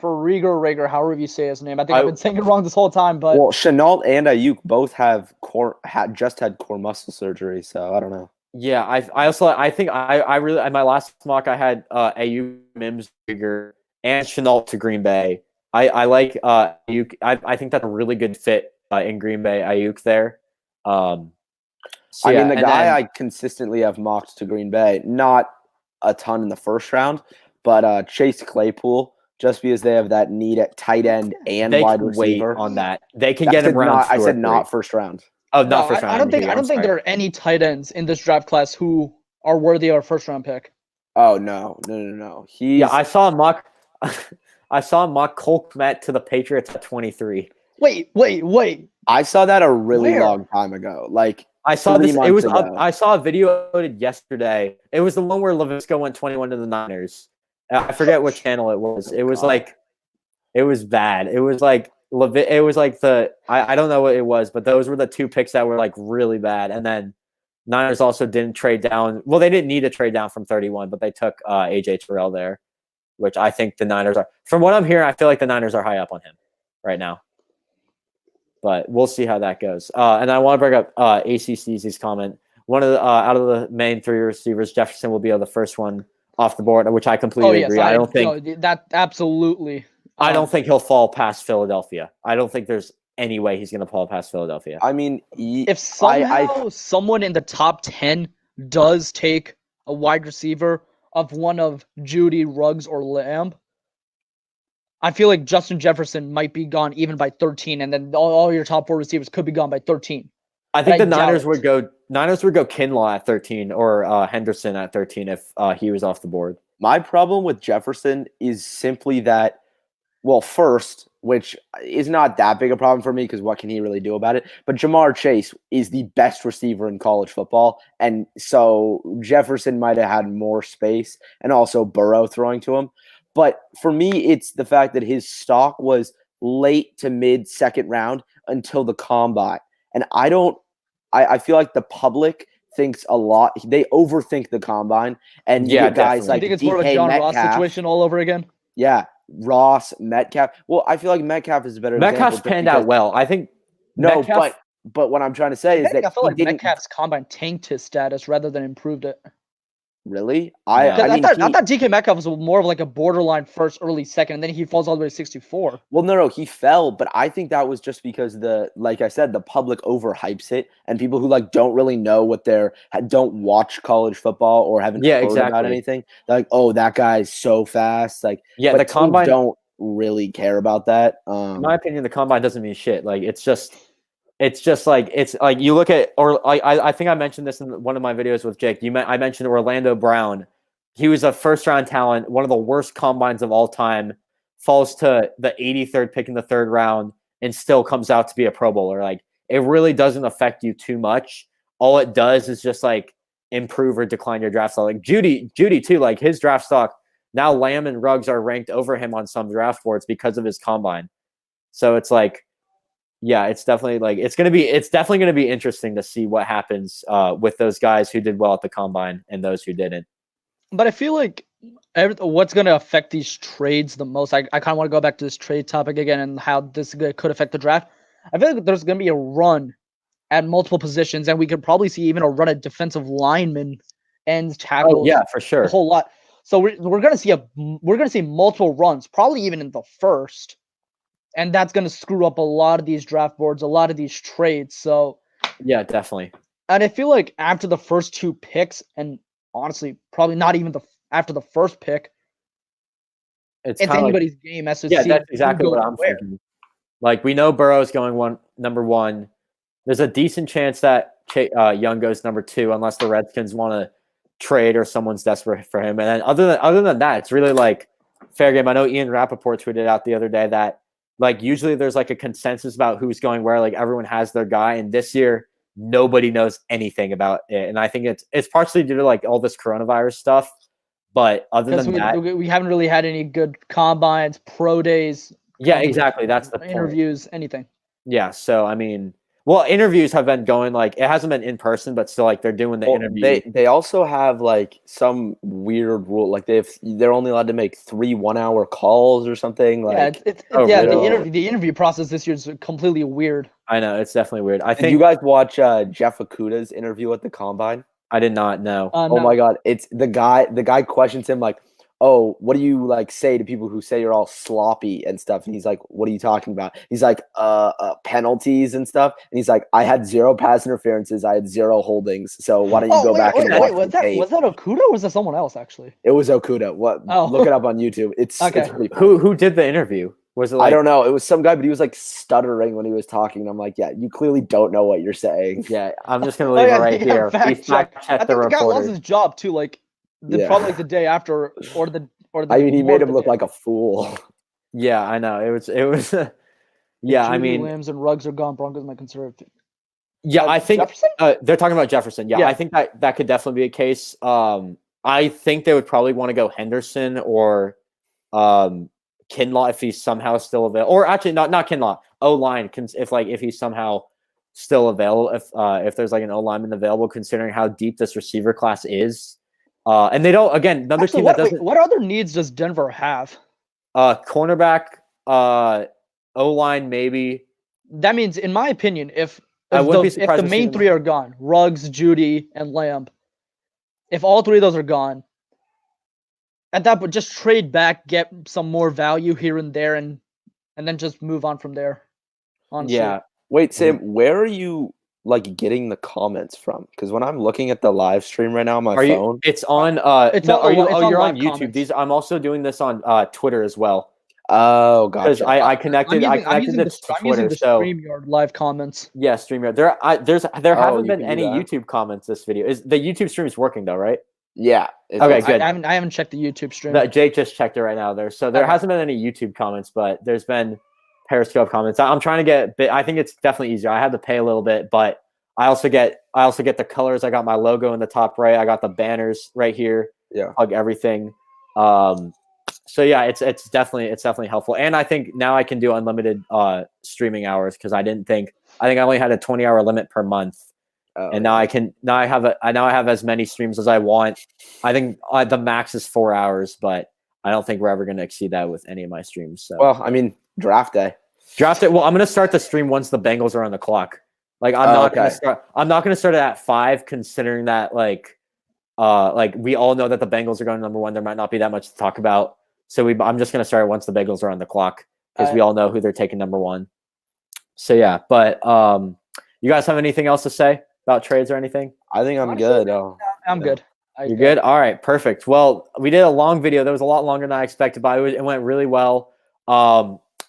for Rager, however you say his name. I think I've been saying it wrong this whole time. But Shenault and Ayuk both have just had core muscle surgery, so I don't know. Yeah, I think I really in my last mock I had Ayuk, Mims, Rager, and Shenault to Green Bay. I like Ayuk. I think that's a really good fit in Green Bay. Ayuk there. The guy I consistently have mocked to Green Bay, not a ton in the first round, but Chase Claypool, just because they have that need at tight end and wide receiver. On that, they can get him round. I said not first round. Oh, not first round. I don't think there are any tight ends in this draft class who are worthy of a first round pick. Oh no. I saw a mock. I saw a mock Cole Kmet to the Patriots at 23. Wait. I saw that a really long time ago. Like I saw this. It was. I saw a video yesterday. It was the one where Laviska went 21 to the Niners. I forget what channel it was. It was like, it was bad. It was like It was like I don't know what it was, but those were the two picks that were like really bad. And then Niners also didn't trade down. Well, they didn't need to trade down from 31, but they took AJ Terrell there, which I think the Niners are. From what I'm hearing, I feel like the Niners are high up on him right now. But we'll see how that goes. And I want to bring up ACC's comment. One of the out of the main three receivers, Jefferson will be the first one off the board, which I completely agree. I don't think that absolutely. I don't think he'll fall past Philadelphia. I don't think there's any way he's going to fall past Philadelphia. I mean, if somehow someone in the top 10 does take a wide receiver of one of Judy, Ruggs, or Lamb, I feel like Justin Jefferson might be gone even by 13, and then all your top four receivers could be gone by 13. I think the Niners would go Kinlaw at 13 or Henderson at 13 if he was off the board. My problem with Jefferson is simply that, well, first, which is not that big a problem for me because what can he really do about it? But Jamar Chase is the best receiver in college football, and so Jefferson might have had more space, and also Burrow throwing to him. But for me, it's the fact that his stock was late to mid second round until the combine. And I feel like the public thinks a lot. They overthink the combine. And you get guys like I think it's more of a John Ross situation all over again. Yeah. Ross, Metcalf. Well, I feel like Metcalf is a better example. Metcalf's panned out well. I think but what I'm trying to say is that I feel like Metcalf's combine tanked his status rather than improved it. Really? I thought DK Metcalf was more of like a borderline first, early second, and then he falls all the way to 64. Well, no, he fell, but I think that was just because like I said, the public overhypes it, and people who don't really know don't watch college football or haven't heard about anything. They're like, oh, that guy's so fast. Like, yeah, the combine don't really care about that. In my opinion, the combine doesn't mean shit. Like, it's like you look at, or I think I mentioned this in one of my videos with Jake. I mentioned Orlando Brown. He was a first round talent, one of the worst combines of all time, falls to the 83rd pick in the third round, and still comes out to be a Pro Bowler. Like, it really doesn't affect you too much. All it does is just like improve or decline your draft stock. Like Judy too, like his draft stock, now Lamb and Ruggs are ranked over him on some draft boards because of his combine. So it's like, yeah, it's definitely going to be interesting to see what happens with those guys who did well at the combine and those who didn't. But I feel like what's going to affect these trades the most, I kind of want to go back to this trade topic again and how this could affect the draft. I feel like there's going to be a run at multiple positions, and we could probably see even a run at defensive linemen and tackles. Oh, yeah, for sure. A whole lot. So we're gonna see multiple runs, probably even in the first, and that's gonna screw up a lot of these draft boards, a lot of these trades. So Yeah, definitely. and I feel like after the first 2 picks, and honestly, probably not even after the first pick, It's it's kind of like, anybody's game as to yeah, see that's who exactly what goes I'm where. thinking. Like we know Burrow's going number 1. There's a decent chance that Young goes number 2, unless the Redskins want to trade or someone's desperate for him. And then other than that, it's really like fair game. I know Ian Rappaport tweeted out the other day that like usually there's like a consensus about who's going where. Like everyone has their guy, and this year nobody knows anything about it. And I think it's partially due to like all this coronavirus stuff. But other than that, we haven't really had any good combines, pro days. yeah, exactly. That's the point. Interviews, anything. Yeah. So I mean, well, interviews have been going like it hasn't been in person, but still like they're doing the interview. They also have like some weird rule, like they're only allowed to make 3 1-hour calls or something. Like the interview process this year is completely weird. I know, it's definitely weird. I think Did you guys watch Jeff Okuda's interview at the combine? I did not know. Oh my god, it's the guy questions him like, "Oh, what do you like say to people who say you're all sloppy and stuff?" And he's like, "What are you talking about?" He's like, penalties and stuff." And he's like, "I had 0 pass interferences, I had 0 holdings. So why don't you go back and watch was the tape?" Was that Okuda or was that someone else actually? It was Okuda. What? Oh. Look it up on YouTube. It's okay. It's pretty funny. Who did the interview? Was it like, I don't know. It was some guy, but he was like stuttering when he was talking. And I'm like, yeah, you clearly don't know what you're saying. Yeah, I'm just gonna leave it right here. I think the guy lost his job too. Like probably like the day after, or the. I mean, he made him look like a fool. Yeah, I know. It was. Yeah, I mean, Williams and Ruggs are gone. Broncos might consider it. Yeah, I think they're talking about Jefferson. Yeah, yeah, I think that could definitely be a case. I think they would probably want to go Henderson or Kinlaw if he's somehow still available. Or actually, not Kinlaw. O-line if he's somehow still available. If there's like an O-lineman available, considering how deep this receiver class is. And they don't. Again, another team that doesn't. What other needs does Denver have? Cornerback, O-line, maybe. That means, in my opinion, if the main 3 are gone, Ruggs, Judy, and Lamb, if all 3 of those are gone, at that point, just trade back, get some more value here and there, and then just move on from there. Honestly. Yeah. Wait, Sam, where are you like getting the comments from? Because when I'm looking at the live stream right now on my phone, it's on. You're on YouTube. Comments. I'm also doing this on Twitter as well. Oh, gotcha. Because I connected. I connected it to Twitter. I'm using the StreamYard live comments. Yeah, StreamYard. There haven't been any YouTube comments this video. Is the YouTube stream is working though, right? Yeah. Okay, good. I haven't checked the YouTube stream. Jake just checked it right now. There hasn't been any YouTube comments, but there's been Periscope comments. I'm trying to get. I think it's definitely easier. I had to pay a little bit, but I also get the colors. I got my logo in the top right. I got the banners right here. Yeah. Hug everything. So yeah, it's definitely helpful. And I think now I can do unlimited streaming hours because I think I only had a 20-hour limit per month. And now I have as many streams as I want. I think the max is 4 hours, but I don't think we're ever going to exceed that with any of my streams. So. Well, I mean, draft day. Well, I'm going to start the stream once the Bengals are on the clock. Like I'm not going to start it at 5, considering that like we all know that the Bengals are going number 1. There might not be that much to talk about. So I'm just going to start once the Bengals are on the clock because we all know who they're taking number 1. So yeah, but you guys have anything else to say about trades or anything? I think I'm good. I'm good. You're good? All right, perfect. Well, we did a long video. That was a lot longer than I expected, but it went really well.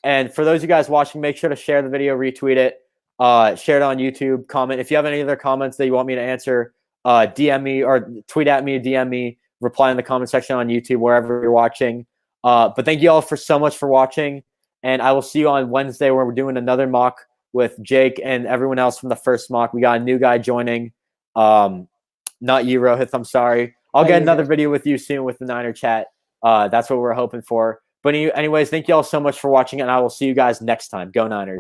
And for those of you guys watching, make sure to share the video, retweet it, share it on YouTube, comment. If you have any other comments that you want me to answer, DM me or tweet at me, DM me, reply in the comment section on YouTube, wherever you're watching. But thank you all so much for watching. And I will see you on Wednesday where we're doing another mock with Jake and everyone else from the first mock. We got a new guy joining. Not you, Rohith. I'm sorry. I'll get another video with you soon with the Niner chat. That's what we're hoping for. But anyways, thank you all so much for watching, and I will see you guys next time. Go Niners.